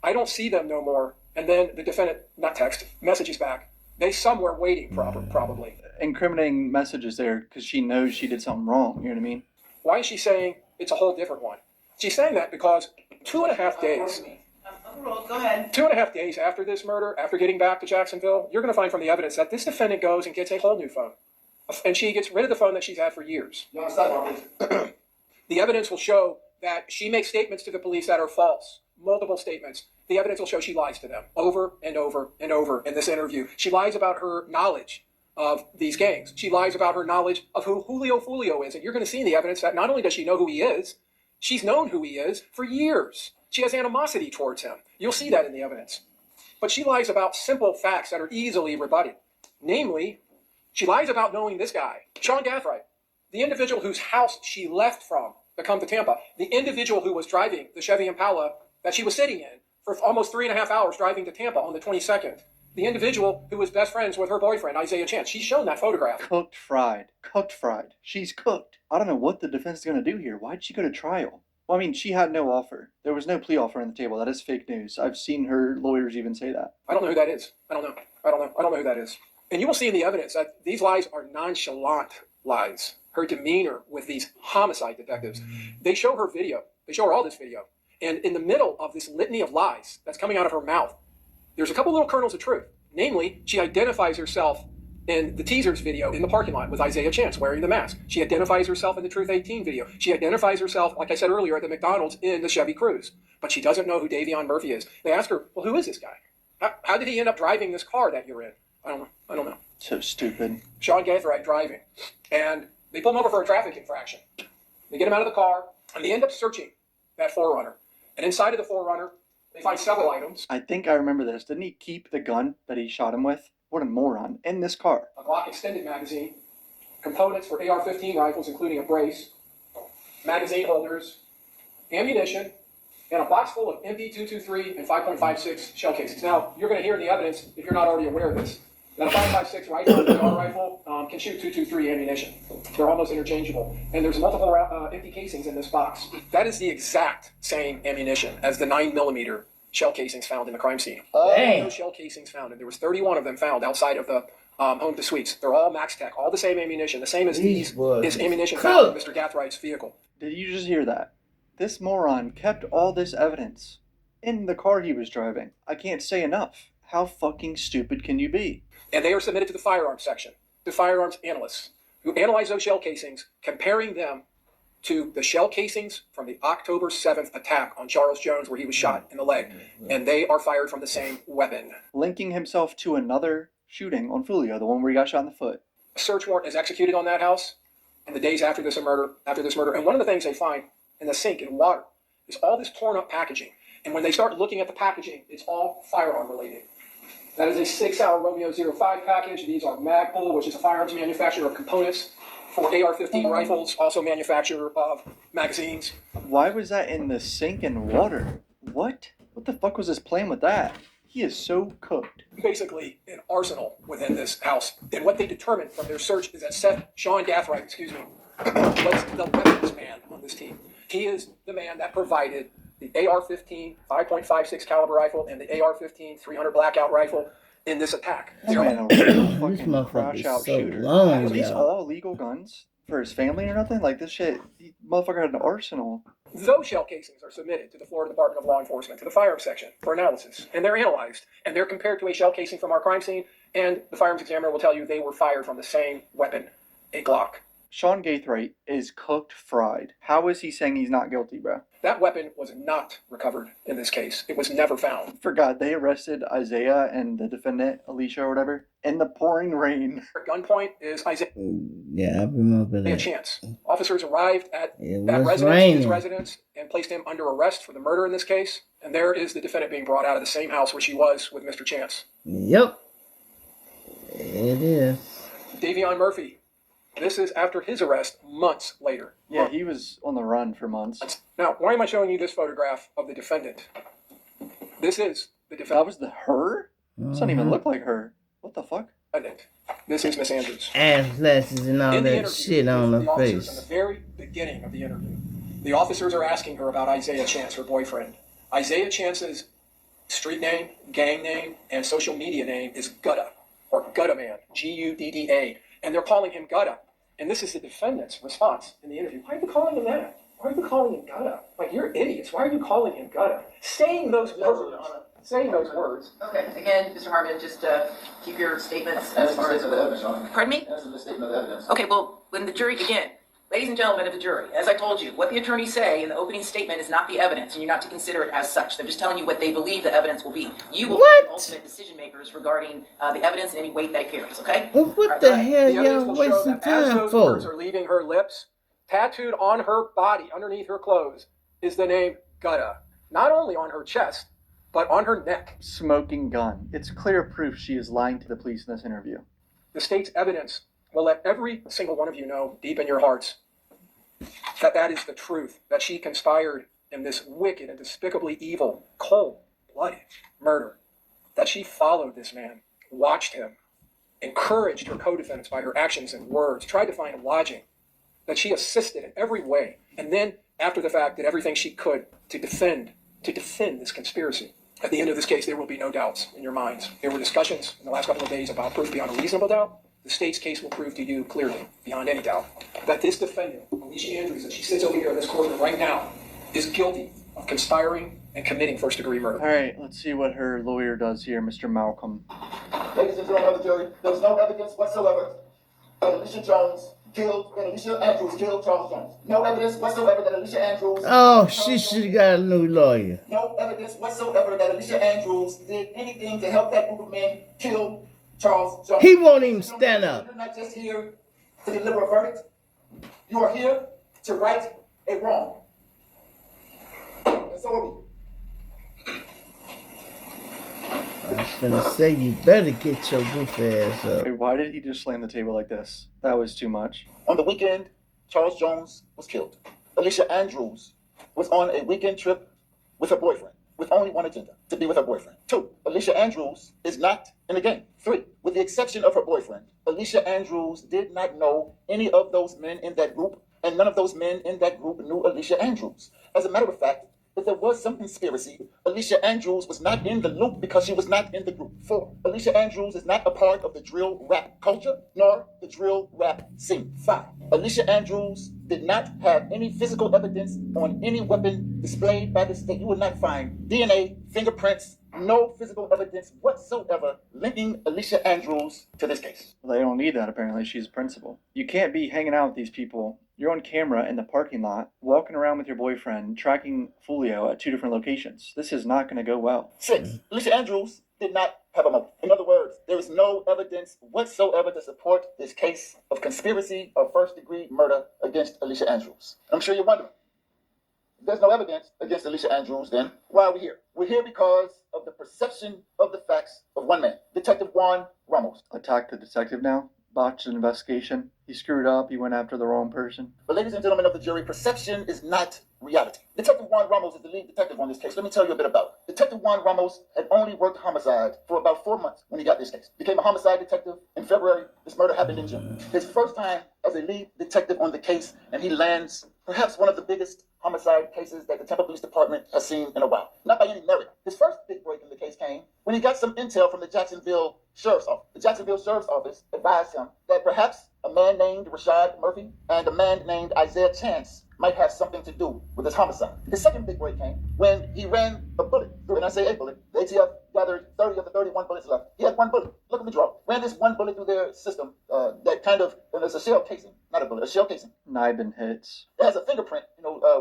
Speaker 2: "I don't see them no more." And then the defendant, messages back, "They somewhere waiting, probably."
Speaker 3: Incriminating messages there because she knows she did something wrong. You know what I mean?
Speaker 2: Why is she saying it's a whole different one? She's saying that because 2.5 days.
Speaker 4: Go ahead.
Speaker 2: 2.5 days after this murder, after getting back to Jacksonville, you're going to find from the evidence that this defendant goes and gets a whole new phone. And she gets rid of the phone that she's had for years. The evidence will show that she makes statements to the police that are false. Multiple statements. The evidence will show she lies to them over and over and over in this interview. She lies about her knowledge of these gangs. She lies about her knowledge of who Julio Foolio is. And you're going to see in the evidence that not only does she know who he is, she's known who he is for years. She has animosity towards him. You'll see that in the evidence. But she lies about simple facts that are easily rebutted. Namely, she lies about knowing this guy, Sean Gathright, the individual whose house she left from to come to Tampa, the individual who was driving the Chevy Impala that she was sitting in for almost 3.5 hours driving to Tampa on the 22nd. The individual who was best friends with her boyfriend, Isaiah Chance. She's shown that photograph.
Speaker 3: Cooked fried. She's cooked. I don't know what the defense is going to do here. Why'd she go to trial? Well, I mean, she had no offer. There was no plea offer on the table. That is fake news. I've seen her lawyers even say that.
Speaker 2: I don't know who that is. I don't know who that is. And you will see in the evidence that these lies are nonchalant lies. Her demeanor with these homicide detectives. They show her video. They show her all this video. And in the middle of this litany of lies that's coming out of her mouth, there's a couple little kernels of truth. Namely, she identifies herself in the teasers video in the parking lot with Isaiah Chance wearing the mask. She identifies herself in the Truth 18 video. She identifies herself, like I said earlier, at the McDonald's in the Chevy Cruze. But she doesn't know who Davion Murphy is. They ask her, well, who is this guy? How did he end up driving this car that you're in? I don't know.
Speaker 3: So stupid.
Speaker 2: Sean Gaithright driving, and they pull him over for a traffic infraction. They get him out of the car, and they end up searching that 4Runner. And inside of the 4Runner, they find several items.
Speaker 3: I think I remember this. Didn't he keep the gun that he shot him with? What a moron. In this car.
Speaker 2: A Glock extended magazine, components for AR-15 rifles, including a brace, magazine holders, ammunition, and a box full of MP223 and 5.56 shell casings. Now, you're going to hear in the evidence, if you're not already aware of this, that a 5.56 rifle, an AR rifle, can shoot .223 ammunition. They're almost interchangeable. And there's multiple empty casings in this box. That is the exact same ammunition as the 9mm shell casings found in the crime scene.
Speaker 1: Dang.
Speaker 2: No shell casings found, and there was 31 of them found outside of the home to suites. They're all Max Tech, all the same ammunition, the same as this ammunition found in Mr. Gaithright's vehicle.
Speaker 3: Did you just hear that? This moron kept all this evidence in the car he was driving. I can't say enough. How fucking stupid can you be?
Speaker 2: And they are submitted to the firearms section, the firearms analysts, who analyze those shell casings, comparing them to the shell casings from the October 7th attack on Charles Jones, where he was shot in the leg. And they are fired from the same weapon.
Speaker 3: Linking himself to another shooting on Julio, the one where he got shot in the foot.
Speaker 2: A search warrant is executed on that house in the days after this murder. And one of the things they find in the sink in water is all this torn up packaging. And when they start looking at the packaging, it's all firearm related. That is a 6-hour Romeo 05 package. These are Magpul, which is a firearms manufacturer of components for AR-15 rifles, also manufacturer of magazines.
Speaker 3: Why was that in the sink and water? What? What the fuck was his plan with that? He is so cooked.
Speaker 2: Basically, an arsenal within this house. And what they determined from their search is that Sean Gaithright, was the weapons man on this team. He is the man that provided the AR-15 5.56 caliber rifle and the AR-15 300 blackout rifle in this attack.
Speaker 3: This man, a real fucking
Speaker 1: motherfucker
Speaker 3: crash
Speaker 1: is
Speaker 3: out
Speaker 1: so
Speaker 3: shooter.
Speaker 1: long,
Speaker 3: Are these
Speaker 1: y'all.
Speaker 3: all legal guns for his family or nothing? Like this shit, motherfucker had an arsenal.
Speaker 2: Those shell casings are submitted to the Florida Department of Law Enforcement, to the firearms section, for analysis. And they're analyzed. And they're compared to a shell casing from our crime scene. And the firearms examiner will tell you they were fired from the same weapon, a Glock.
Speaker 3: Sean Gaithright is cooked fried. How is he saying he's not guilty, bro?
Speaker 2: That weapon was not recovered in this case. It was never found.
Speaker 3: Forgot they arrested Isaiah and the defendant, Alicia or whatever, in the pouring rain.
Speaker 2: At gunpoint is Isaiah
Speaker 1: Yeah, I remember that.
Speaker 2: Chance. Officers arrived at
Speaker 1: It
Speaker 2: that
Speaker 1: was
Speaker 2: his
Speaker 1: raining.
Speaker 2: residence, and placed him under arrest for the murder in this case. And there is the defendant being brought out of the same house where she was with Mr. Chance.
Speaker 1: Yep. It is.
Speaker 2: Davion Murphy. This is after his arrest months later.
Speaker 3: Yeah, he was on the run for months.
Speaker 2: Now, why am I showing you this photograph of the defendant? This is the
Speaker 3: That
Speaker 2: defendant.
Speaker 3: was the her? This doesn't even look like her. What the fuck?
Speaker 2: This is Miss Andrews.
Speaker 1: Ass lashes and all
Speaker 2: In the
Speaker 1: that
Speaker 2: interview
Speaker 1: shit on
Speaker 2: with
Speaker 1: her
Speaker 2: the officers,
Speaker 1: face.
Speaker 2: in the very beginning of the interview, the officers are asking her about Isaiah Chance, her boyfriend. Isaiah Chance's street name, gang name, and social media name is Gutta, or Gutta Man, Gudda. And they're calling him Gutta. And this is the defendant's response in the interview. Why are you calling him that? Why are you calling him Gutta? Like, you're idiots. Why are you calling him Gutta? Saying those words. Saying those words.
Speaker 4: Okay, again, Mr. Harmon, just keep your statements
Speaker 5: As
Speaker 4: as
Speaker 5: a
Speaker 4: far as.
Speaker 5: statement of evidence, Your Honor.
Speaker 4: Pardon me?
Speaker 5: As a statement of evidence.
Speaker 4: Okay, well, when the jury, again, ladies and gentlemen of the jury, as I told you, what the attorneys say in the opening statement is not the evidence, and you're not to consider it as such. They're just telling you what they believe the evidence will be. You will
Speaker 1: What?
Speaker 4: be the ultimate decision makers regarding the evidence and any weight that it carries, okay?
Speaker 1: Well, what
Speaker 4: Alright,
Speaker 1: the
Speaker 4: go ahead.
Speaker 1: hell
Speaker 2: The evidence
Speaker 1: y'all
Speaker 2: will show
Speaker 1: wasting
Speaker 2: that as
Speaker 1: time
Speaker 2: those words
Speaker 1: for?
Speaker 2: are leaving her lips, tattooed on her body, underneath her clothes, is the name Gutta. Not only on her chest, but on her neck.
Speaker 3: Smoking gun. It's clear proof she is lying to the police in this interview.
Speaker 2: The state's evidence will let every single one of you know, deep in your hearts, that that is the truth, that she conspired in this wicked and despicably evil, cold-blooded murder, that she followed this man, watched him, encouraged her co-defendants by her actions and words, tried to find lodging, that she assisted in every way, and then, after the fact, did everything she could to defend this conspiracy. At the end of this case, there will be no doubts in your minds. There were discussions in the last couple of days about proof beyond a reasonable doubt. The state's case will prove to you clearly, beyond any doubt, that this defendant, Alicia Andrews, as she sits over here in this courtroom right now, is guilty of conspiring and committing first-degree murder.
Speaker 3: All right, let's see what her lawyer does here, Mr. Malcolm.
Speaker 5: Ladies and gentlemen of the jury, there is no evidence whatsoever that Alicia Andrews killed Charles Jones. No evidence whatsoever that Alicia Andrews.
Speaker 1: Oh, she should have got a new lawyer.
Speaker 5: No evidence whatsoever that Alicia Andrews did anything to help that group of men kill Charles Jones.
Speaker 1: He won't even stand up.
Speaker 5: You're not just here to deliver a verdict. You are here to right a wrong. And so are we.
Speaker 1: I was gonna say, you better get your goof ass up.
Speaker 3: Wait, why did he just slam the table like this? That was too much.
Speaker 5: On the weekend, Charles Jones was killed. Alicia Andrews was on a weekend trip with her boyfriend, with only one agenda, to be with her boyfriend. 2, Alicia Andrews is not in the game. 3, with the exception of her boyfriend, Alicia Andrews did not know any of those men in that group, and none of those men in that group knew Alicia Andrews. As a matter of fact, if there was some conspiracy, Alicia Andrews was not in the loop because she was not in the group. 4, Alicia Andrews is not a part of the drill rap culture, nor the drill rap scene. 5, Alicia Andrews did not have any physical evidence on any weapon displayed by the state. You would not find DNA, fingerprints, no physical evidence whatsoever linking Alicia Andrews to this case.
Speaker 3: Well, they don't need that, apparently. She's a principal. You can't be hanging out with these people. You're on camera in the parking lot, walking around with your boyfriend, tracking Julio at 2 different locations. This is not going to go well.
Speaker 5: 6, Alicia Andrews did not have a motive. In other words, there is no evidence whatsoever to support this case of conspiracy of first-degree murder against Alicia Andrews. I'm sure you're wondering, if there's no evidence against Alicia Andrews, then why are we here? We're here because of the perception of the facts of one man, Detective Juan Ramos.
Speaker 3: Attack the detective now? Botched an investigation? He screwed up, he went after the wrong person.
Speaker 5: But ladies and gentlemen of the jury, perception is not reality. Detective Juan Ramos is the lead detective on this case. Let me tell you a bit about it. Detective Juan Ramos had only worked homicide for about 4 months when he got this case. Became a homicide detective in February. This murder happened in June. His first time as a lead detective on the case, and he lands perhaps one of the biggest homicide cases that the Tampa Police Department has seen in a while. Not by any merit. His first big break in the case came when he got some intel from the Jacksonville Sheriff's Office. The Jacksonville Sheriff's Office advised him that perhaps a man named Rashad Murphy and a man named Isaiah Chance might have something to do with this homicide. His second big break came when he ran a bullet. When I say a bullet, the ATF gathered 30 of the 31 bullets left. He had one bullet. Look at the draw. Ran this one bullet through their system that kind of, and it's a shell casing, not a bullet, a shell casing.
Speaker 3: Nibin hits.
Speaker 5: It has a fingerprint.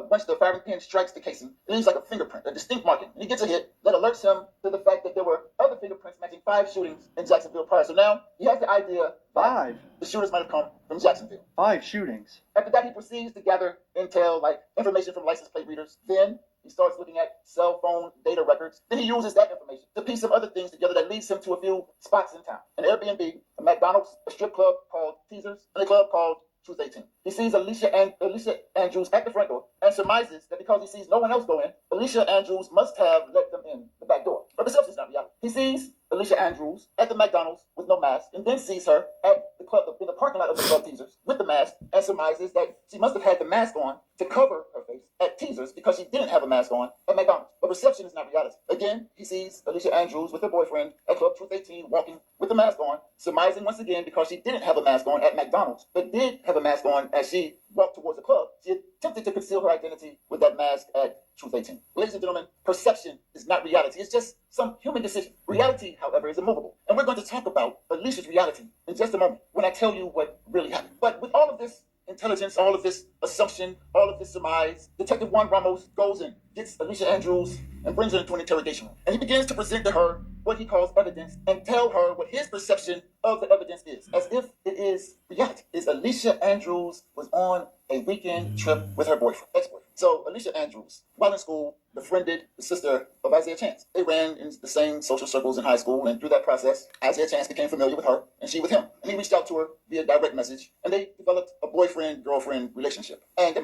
Speaker 5: Once the firing pin strikes the casing, it leaves like a fingerprint, a distinct marking. And he gets a hit that alerts him to the fact that there were other fingerprints matching 5 shootings in Jacksonville prior. So now he has the idea
Speaker 3: 5?
Speaker 5: the shooters might have come from Jacksonville.
Speaker 3: 5 shootings.
Speaker 5: After that, he proceeds to gather intel, like information from license plate readers. Then he starts looking at cell phone data records. Then he uses that information to piece some other things together that leads him to a few spots in town. An Airbnb, a McDonald's, a strip club called Teasers, and a club called Truth 18. He sees Alicia Andrews at the front door and surmises that because he sees no one else go in, Alicia Andrews must have let them in the back door. But perception is not reality. He sees Alicia Andrews at the McDonald's with no mask, and then sees her at the club in the parking lot of the club Teasers with the mask, and surmises that she must have had the mask on to cover her face at Teasers because she didn't have a mask on at McDonald's. But perception is not reality. Again, he sees Alicia Andrews with her boyfriend at Club Truth 18 walking with the mask on, surmising once again because she didn't have a mask on at McDonald's, but did have a mask on as she walked towards the club. She attempted to conceal her identity with that mask at Truth 18. Ladies and gentlemen, perception is not reality. It's just some human decision. Reality, however, is immovable. And we're going to talk about Alicia's reality in just a moment when I tell you what really happened. But with all of this intelligence, all of this assumption, all of this surmise, Detective Juan Ramos goes in, gets Alicia Andrews, and brings her into an interrogation room. And he begins to present to her what he calls evidence and tell her what his perception of the evidence is, as if it is reality. Is Alicia Andrews was on a weekend trip with her boyfriend, ex-boyfriend. So Alicia Andrews, while in school, befriended the sister of Isaiah Chance. They ran in the same social circles in high school, and through that process, Isaiah Chance became familiar with her, and she with him. And he reached out to her via direct message, and they developed a boyfriend-girlfriend relationship. And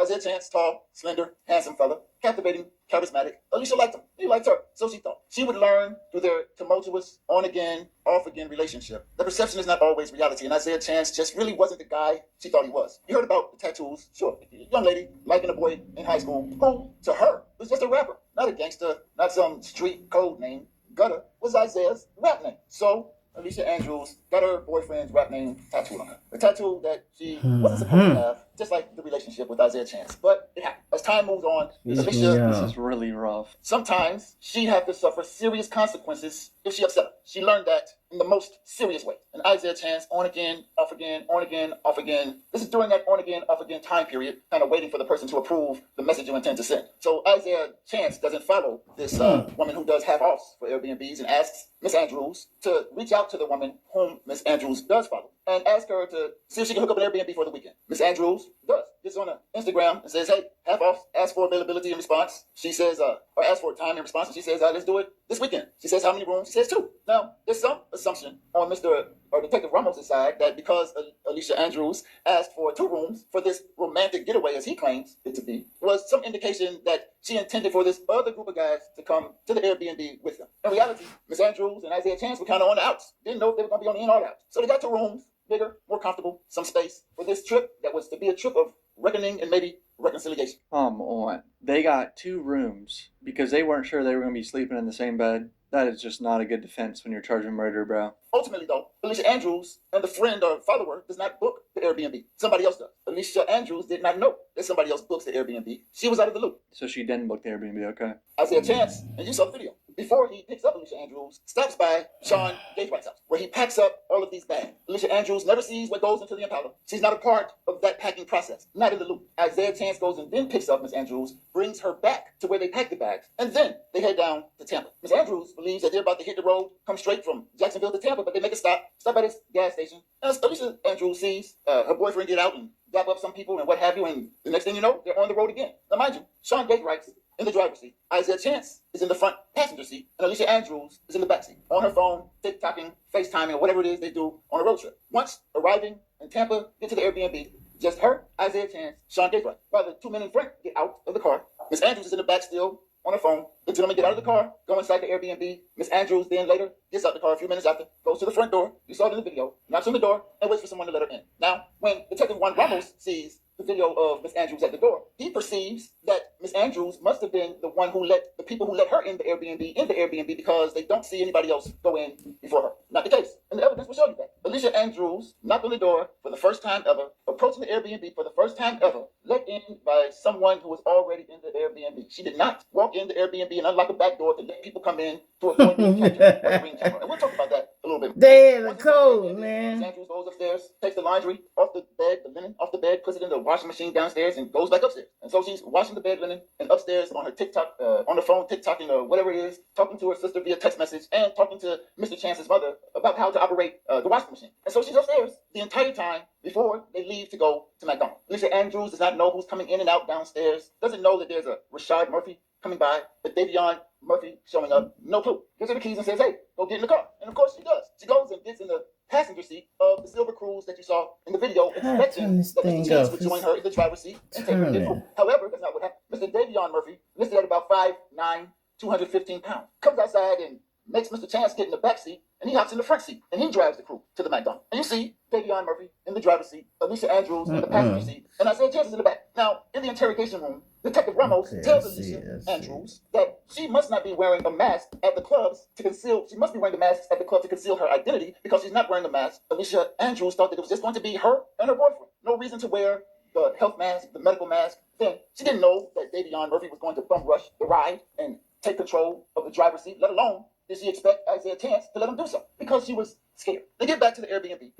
Speaker 5: Isaiah Chance, tall, slender, handsome fella, captivating, charismatic. Alicia liked him. He liked her, so she thought. She would learn through their tumultuous, on-again, off-again relationship. The perception is not always reality, and Isaiah Chance just really wasn't the guy she thought he was. You heard about the tattoos. Sure, young lady liking a boy in high school who, to her, was just a rapper. Not a gangster, not some street code name. Gutter was Isaiah's rap name. So Alicia Andrews got her boyfriend's rap name tattooed on her. A tattoo that she wasn't supposed to have, just like the relationship with Isaiah Chance. But it happened. A As time moves on,
Speaker 1: Yeah.
Speaker 5: Alicia,
Speaker 3: This is really rough.
Speaker 5: sometimes she'd have to suffer serious consequences if she upset her. She learned that in the most serious way. And Isaiah Chance, on again, off again, on again, off again. This is during that on again, off again time period, kind of waiting for the person to approve the message you intend to send. So Isaiah Chance doesn't follow this woman who does half-offs for Airbnbs and asks Miss Andrews to reach out to the woman whom Miss Andrews does follow and ask her to see if she can hook up an Airbnb for the weekend. Miss Andrews does. Gets on Instagram and says, hey, half-offs, ask for availability in response. She says, or ask for time in response, and she says, let's do it this weekend. She says, how many rooms? She says 2. Now, there's some assumption on Mr. or Detective Ramos' side that because Alicia Andrews asked for 2 rooms for this romantic getaway, as he claims it to be, was some indication that she intended for this other group of guys to come to the Airbnb with them. In reality, Miss Andrews and Isaiah Chance were kind of on the outs. Didn't know if they were going to be on the in or out. So they got 2 rooms, bigger, more comfortable, some space for this trip that was to be a trip of reckoning and maybe reconciliation.
Speaker 3: Come on. They got 2 rooms because they weren't sure they were going to be sleeping in the same bed. That is just not a good defense when you're charging murder, bro.
Speaker 5: Ultimately, though, Alicia Andrews and the friend or follower does not book the Airbnb. Somebody else does. Alicia Andrews did not know that somebody else books the Airbnb. She was out of the loop.
Speaker 3: So she didn't book the Airbnb, okay.
Speaker 5: Isaiah Chance, and you saw the video, before he picks up Alicia Andrews, stops by Sean Gatewright's house, where he packs up all of these bags. Alicia Andrews never sees what goes into the Impala. She's not a part of that packing process, not in the loop. Isaiah Chance goes and then picks up Miss Andrews, brings her back to where they pack the bags, and then they head down to Tampa. Miss Andrews believes that they're about to hit the road, come straight from Jacksonville to Tampa, but they make a stop at this gas station. As Alicia Andrews sees her boyfriend get out and dap up some people and what have you, and the next thing you know, they're on the road again. Now, mind you, Sean Gatewright's in the driver's seat. Isaiah Chance is in the front passenger seat, and Alicia Andrews is in the back seat, on her phone, TikToking, FaceTiming, or whatever it is they do on a road trip. Once arriving in Tampa, get to the Airbnb, just her, Isaiah Chance, Sean Gatewright. While the 2 men in front get out of the car, Miss Andrews is in the back still, on her phone. The gentleman get out of the car, go inside the Airbnb. Miss Andrews then later gets out the car a few minutes after, goes to the front door, you saw it in the video, knocks on the door, and waits for someone to let her in. Now, when Detective Juan Ramos sees the video of Miss Andrews at the door, he perceives that Miss Andrews must have been the one who let the people who let her in the Airbnb because they don't see anybody else go in before her. Not the case. And the evidence will show you that. Alicia Andrews knocked on the door for the first time ever, approaching the Airbnb for the first time ever, let in by someone who was already in the Airbnb. She did not walk in the Airbnb and unlock a back door to let people come in to avoid being captured by the ring camera. And we'll talk about that a little bit.
Speaker 1: They had a
Speaker 5: Once
Speaker 1: code,
Speaker 5: Miss
Speaker 1: man.
Speaker 5: Andrews goes upstairs, takes the laundry off the bed, the linen off the bed, puts it in the washing machine downstairs, and goes back upstairs. And so she's washing the bed linen and upstairs on her TikTok, on the phone, TikToking or whatever it is, talking to her sister via text message and talking to Mr. Chance's mother about how to operate the washing machine. And so she's upstairs the entire time before they leave to go to McDonald's. Alicia Andrews does not know who's coming in and out downstairs, doesn't know that there's a Rashad Murphy coming by, a Davion Murphy showing up, no clue. Gives her the keys and says, hey, go get in the car. And of course she does. She goes and gets in the passenger seat of the silver Cruise that you saw in the video, expecting that Mr. Chance would join her in the driver's seat and take her to get food. However, that's not what happened. Mr. Davion Murphy, listed at about 5'9", 215 pounds, comes outside and makes Mr. Chance get in the back seat, and he hops in the front seat, and he drives the crew to the McDonald's. And you see Davion Murphy in the driver's seat, Alicia Andrews in the passenger seat, and Isaiah Chance is in the back. Now, in the interrogation room, Detective Ramos tells Alicia Andrews that she must not be wearing a mask at the clubs to conceal, she must be wearing the masks at the club to conceal her identity because she's not wearing a mask. Alicia Andrews thought that it was just going to be her and her boyfriend. No reason to wear the health mask, the medical mask. Then she didn't know that Davion Murphy was going to bum rush the ride and take control of the driver's seat, let alone did she expect Isaiah Chance to let him do so because she was scared. They get back to the Airbnb.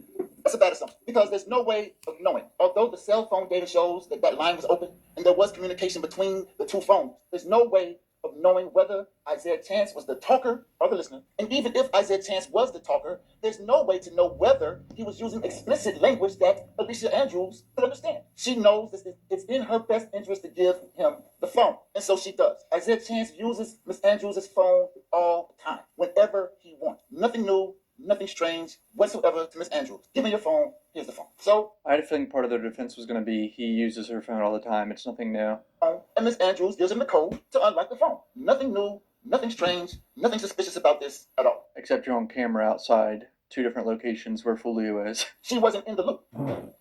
Speaker 5: That's a bad assumption because there's no way of knowing. Although the cell phone data shows that that line was open and there was communication between the 2 phones, there's no way of knowing whether Isaiah Chance was the talker or the listener. And even if Isaiah Chance was the talker, there's no way to know whether he was using explicit language that Alicia Andrews could understand. She knows that it's in her best interest to give him the phone. And so she does. Isaiah Chance uses Miss Andrews' phone all the time, whenever he wants. Nothing new, nothing strange whatsoever to Miss Andrews. Give me your phone, here's the phone. So
Speaker 3: I had a feeling part of their defense was going to be he uses her phone all the time. It's nothing new.
Speaker 5: And Miss Andrews gives him the code to unlock the phone. Nothing new, nothing strange, nothing suspicious about this at all.
Speaker 3: Except you're on camera outside 2 different locations where Julio is.
Speaker 5: She wasn't in the loop.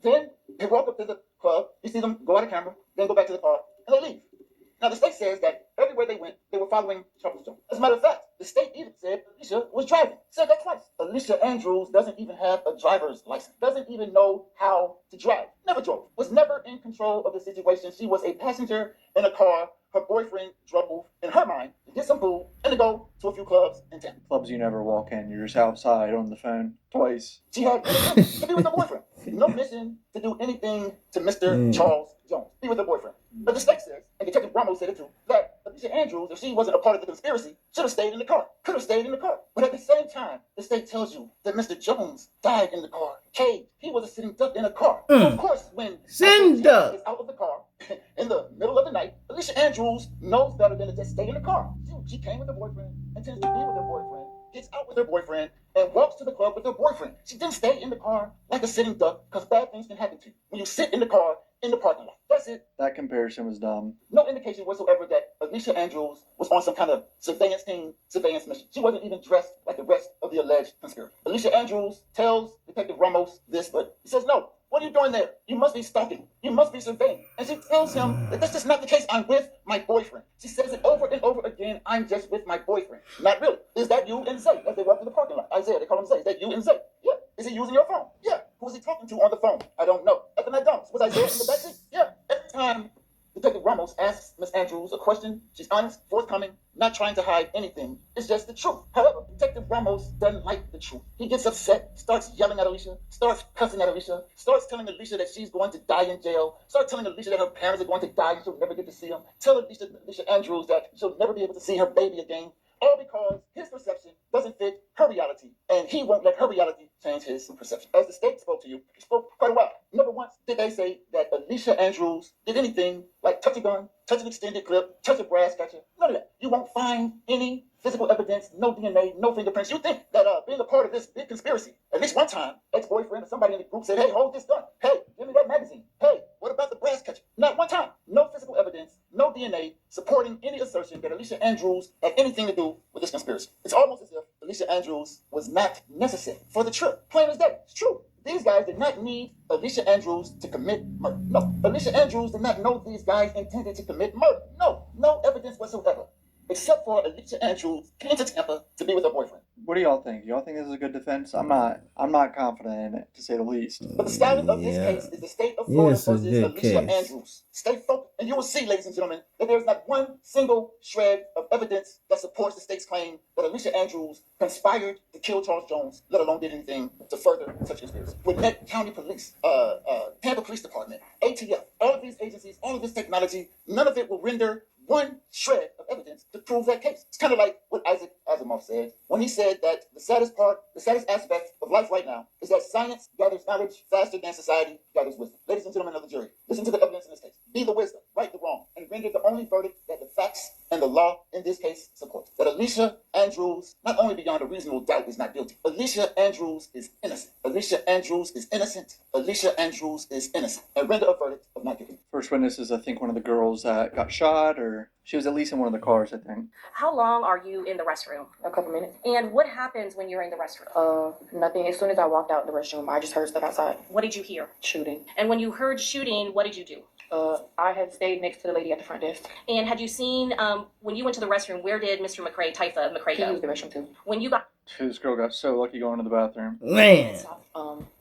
Speaker 5: Then they walk up to the club, you see them go out of camera, then go back to the car, and they leave. Now, the state says that everywhere they went, they were following Charles Jones. As a matter of fact, the state even said Alicia was driving. Said that twice. Alicia Andrews doesn't even have a driver's license. Doesn't even know how to drive. Never drove. Was never in control. control of the situation. She was a passenger in a car. Her boyfriend drove in her mind to get some food and to go to a few clubs in town.
Speaker 3: Clubs you never walk in. You're just outside on the phone twice.
Speaker 5: She had no mission to be with her boyfriend. No mission to do anything to Mr. Charles Jones. Be with her boyfriend. But the state says, and Detective Ramos said it too, that Alicia Andrews, if she wasn't a part of the conspiracy, should have stayed in the car. Could have stayed in the car. But at the same time, the state tells you that Mr. Jones died in the car. Caged. He was a sitting duck in a car. So of course, when
Speaker 1: Sitting duck
Speaker 5: is out of the car in the middle of the night, Alicia Andrews knows better than to just stay in the car. She came with her boyfriend, intends to be with her boyfriend, gets out with her boyfriend, and walks to the club with her boyfriend. She didn't stay in the car like a sitting duck, because bad things can happen to you when you sit in the car in the parking lot. That's it.
Speaker 3: That comparison was dumb.
Speaker 5: No indication whatsoever that Alicia Andrews was on some kind of surveillance mission. She wasn't even dressed like the rest of the alleged conspirators. Alicia Andrews tells Detective Ramos this, but he says, no, what are you doing there? You must be stalking. You must be surveying. And she tells him that this is not the case. I'm with my boyfriend. She says it over and over again. I'm just with my boyfriend. Not really. Is that you and Zay? As they walk to the parking lot. Isaiah, they call him Zay. Is that you and Zay? Yeah. Is he using your phone? Yeah. Who is he talking to on the phone? I don't know. At the McDonald's. Was Isaiah in the backseat? Yeah. Every time Detective Ramos asks Miss Andrews a question, she's honest, forthcoming, not trying to hide anything. It's just the truth. However, Detective Ramos doesn't like the truth. He gets upset, starts yelling at Alicia, starts cussing at Alicia, starts telling Alicia that she's going to die in jail, starts telling Alicia that her parents are going to die and she'll never get to see them, tell Alicia Andrews that she'll never be able to see her baby again, all because his perception doesn't fit her reality, and he won't let her reality change his perception. As the state spoke to you, he spoke quite a while. Never once did they say that Alicia Andrews did anything like touch a gun, touch an extended clip, touch a brass catcher. None of that. You won't find any physical evidence, no DNA, no fingerprints. You think that being a part of this big conspiracy, at least one time, ex-boyfriend or somebody in the group said, hey, hold this gun. Hey, give me that magazine. Hey, what about the brass catcher? Not one time. No physical evidence, no DNA supporting any assertion that Alicia Andrews had anything to do with this conspiracy. It's almost as if Alicia Andrews was not necessary for the trip. Plain as day. It's true. These guys did not need Alicia Andrews to commit murder. No. Alicia Andrews did not know these guys intended to commit murder. No evidence whatsoever. Except for Alicia Andrews came to Tampa to be with her boyfriend.
Speaker 3: What do y'all think? Y'all think this is a good defense? I'm not confident in it, to say the least.
Speaker 5: But the stallion of this case is the state of Florida versus Alicia Andrews. Stay focused, and you will see, ladies and gentlemen, that there is not one single shred of evidence that supports the state's claim that Alicia Andrews conspired to kill Charles Jones, let alone did anything to further such conspiracy. Gwinnett County Police, Tampa Police Department, ATF, all of these agencies, all of this technology, none of it will render one shred of evidence to prove that case. It's kind of like what Isaac Asimov said when he said that the saddest aspect of life right now is that science gathers knowledge faster than society gathers wisdom. Ladies and gentlemen of the jury, listen to the evidence in this case. Be the wisdom, right the wrong, and render the only verdict that the facts and the law in this case support. That Alicia Andrews, not only beyond a reasonable doubt, is not guilty. Alicia Andrews is innocent. Alicia Andrews is innocent. Alicia Andrews is innocent. And render a verdict of not guilty.
Speaker 3: First witness is, I think, one of the girls that got shot, or she was at least in one of the cars, I think.
Speaker 6: How long are you in the restroom?
Speaker 7: A couple minutes.
Speaker 6: And what happens when you're in the restroom?
Speaker 7: Nothing. As soon as I walked out the restroom, I just heard stuff outside.
Speaker 6: What did you hear?
Speaker 7: Shooting.
Speaker 6: And when you heard shooting, what did you do?
Speaker 7: I had stayed next to the lady at the front desk.
Speaker 6: And had you seen, when you went to the restroom, where did Mr. Typha McCray
Speaker 7: He
Speaker 6: go?
Speaker 7: used the restroom too.
Speaker 6: When you got...
Speaker 3: This girl got so lucky going to the bathroom.
Speaker 1: Man,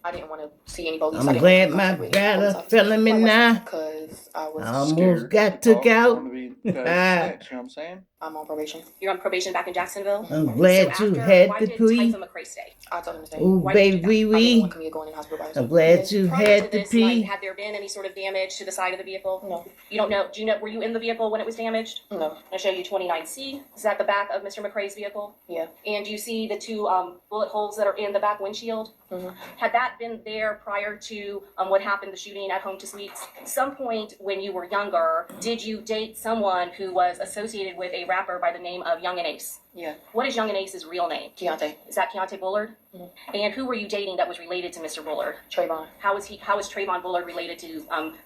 Speaker 7: I didn't want to see any police.
Speaker 1: I'm glad my brother feeling me now.
Speaker 7: Because I was
Speaker 1: Almost
Speaker 3: Scared.
Speaker 1: got took out.
Speaker 3: Want to be snitch, you know what I'm saying?
Speaker 7: I'm on probation.
Speaker 6: You're on probation back in Jacksonville?
Speaker 1: I'm glad
Speaker 6: So
Speaker 1: you
Speaker 6: after,
Speaker 1: had
Speaker 6: why
Speaker 1: the
Speaker 6: did
Speaker 1: pee.
Speaker 6: Typha McCray stay?
Speaker 7: I told him to stay.
Speaker 1: Ooh,
Speaker 6: Why did
Speaker 1: baby
Speaker 6: you
Speaker 7: I didn't
Speaker 1: wee.
Speaker 7: want Camille going in the hospital by herself.
Speaker 1: I'm glad you
Speaker 6: Prior
Speaker 1: had
Speaker 6: to
Speaker 1: the
Speaker 6: this
Speaker 1: pee.
Speaker 6: night, had there been any sort of damage to the side of the vehicle?
Speaker 7: No.
Speaker 6: You don't know. Do you know, were you in the vehicle when it was damaged?
Speaker 7: No.
Speaker 6: I'll show you 29C. Is that the back of Mr. McCray's vehicle?
Speaker 7: Yeah.
Speaker 6: And do you see the two bullet holes that are in the back windshield?
Speaker 7: Mhm.
Speaker 6: Had that been there prior to what happened, the shooting at Home to Suites? At some point when you were younger, did you date someone who was associated with a rapper by the name of Young and Ace?
Speaker 7: Yeah.
Speaker 6: What is Young and Ace's real name?
Speaker 7: Keontae.
Speaker 6: Is that Keontae Bullard?
Speaker 7: Mhm.
Speaker 6: And who were you dating that was related to Mr. Bullard?
Speaker 7: Trayvon.
Speaker 6: How is Trayvon Bullard related to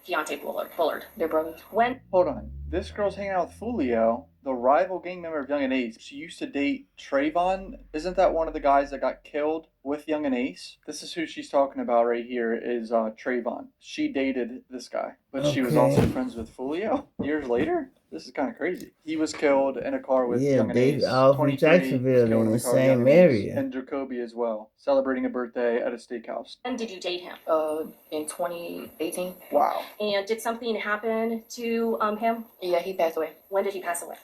Speaker 6: Keontae Bullard?
Speaker 7: They're brothers.
Speaker 6: When
Speaker 3: Hold on. This girl's hanging out with Foolio, the rival gang member of Young and Ace. She used to date Trayvon. Isn't that one of the guys that got killed with Young and Ace? This is who she's talking about right here, is Trayvon. She dated this guy, but she was
Speaker 1: Okay.
Speaker 3: also friends with Foolio years later. This is kind of crazy. He was killed in a car with
Speaker 1: Yeah,
Speaker 3: Young and
Speaker 1: they
Speaker 3: Ace.
Speaker 1: all from
Speaker 3: 23
Speaker 1: Jacksonville
Speaker 3: was killed
Speaker 1: in
Speaker 3: a
Speaker 1: the
Speaker 3: car with Young
Speaker 1: same
Speaker 3: and Ace,
Speaker 1: area.
Speaker 3: and Jacoby as well, celebrating a birthday at a steakhouse.
Speaker 6: When did you date him?
Speaker 7: In 2018.
Speaker 3: Wow.
Speaker 6: And did something happen to him?
Speaker 7: Yeah, he passed away.
Speaker 6: When did he pass away?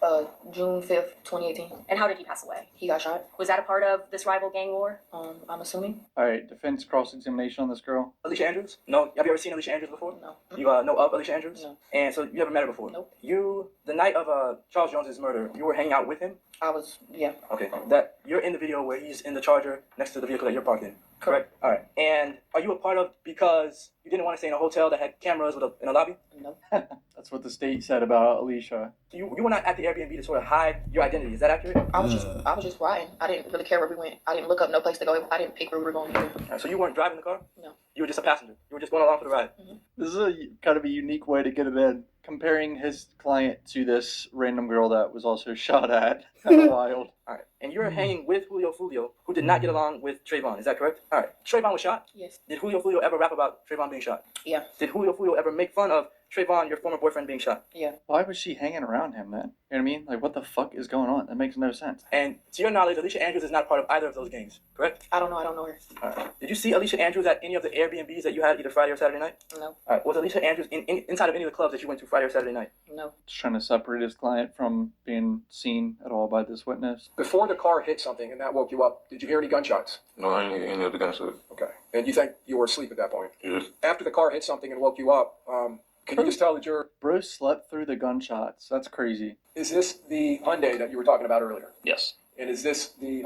Speaker 7: June 5th, 2018.
Speaker 6: And how did he pass away?
Speaker 7: He got shot.
Speaker 6: Was that a part of this rival gang war?
Speaker 7: I'm assuming.
Speaker 3: All right, defense cross-examination on this girl.
Speaker 8: Alicia Andrews? No. Have you ever seen Alicia Andrews before?
Speaker 7: No.
Speaker 8: You know of Alicia Andrews?
Speaker 7: No.
Speaker 8: And so you never met her before?
Speaker 7: Nope.
Speaker 8: You, the night of Charles Jones's murder, you were hanging out with him?
Speaker 7: I was, yeah.
Speaker 8: Okay. That you're in the video where he's in the Charger next to the vehicle that you're parked in. Correct. All right. And are you a part of because you didn't want to stay in a hotel that had cameras in a lobby?
Speaker 7: No.
Speaker 3: That's what the state said about Alicia.
Speaker 8: So you were not at the Airbnb to sort of hide your identity. Is that accurate?
Speaker 7: I was just riding. I didn't really care where we went. I didn't look up no place to go. I didn't pick where we were going either.
Speaker 8: All right, so you weren't driving the car?
Speaker 7: No.
Speaker 8: You were just a passenger. You were just going along for the ride.
Speaker 3: This is kind of a unique way to get it in. Comparing his client to this random girl that was also shot at. Kind of wild.
Speaker 8: All right. And you're hanging with Julio Foolio, who did not get along with Trayvon. Is that correct? All right. Trayvon was shot?
Speaker 7: Yes.
Speaker 8: Did Julio Foolio ever rap about Trayvon being shot?
Speaker 7: Yeah.
Speaker 8: Did Julio Foolio ever make fun of Trayvon, your former boyfriend, being shot?
Speaker 7: Yeah.
Speaker 3: Why was she hanging around him then? You know what I mean? Like, what the fuck is going on? That makes no sense.
Speaker 8: And to your knowledge, Alicia Andrews is not part of either of those gangs, correct?
Speaker 7: I don't know. I don't know her.
Speaker 8: All right. Did you see Alicia Andrews at any of the Airbnbs that you had either Friday or Saturday night?
Speaker 7: No.
Speaker 8: All right. Was Alicia Andrews inside of any of the clubs that you went to Friday or Saturday night?
Speaker 7: No.
Speaker 3: Just trying to separate his client from being seen at all by this witness.
Speaker 2: Before the car hit something and that woke you up, did you hear any gunshots?
Speaker 9: No, I didn't hear any of the gunshots.
Speaker 2: Okay. And you think you were asleep at that point?
Speaker 9: Yes.
Speaker 2: After the car hit something and woke you up, can you just tell the juror,
Speaker 3: Bro slept through the gunshots. That's crazy.
Speaker 2: is this the Hyundai that you were talking about earlier?
Speaker 9: Yes.
Speaker 2: And is this the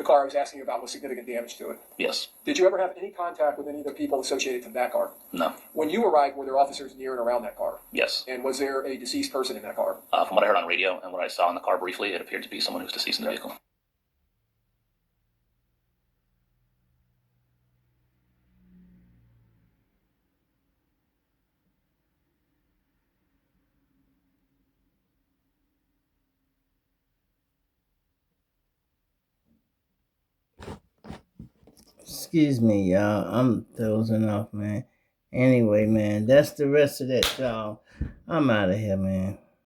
Speaker 2: car I was asking you about with significant damage to it?
Speaker 9: Yes.
Speaker 2: Did you ever have any contact with any of the people associated to that car?
Speaker 9: No.
Speaker 2: When you arrived, were there officers near and around that car?
Speaker 9: Yes.
Speaker 2: And was there a deceased person in that car?
Speaker 9: From what I heard on radio and what I saw in the car briefly, it appeared to be someone who was deceased in the vehicle.
Speaker 1: Excuse me, y'all. I'm dozing off, man. Anyway, man, that's the rest of that, y'all. I'm out of here, man.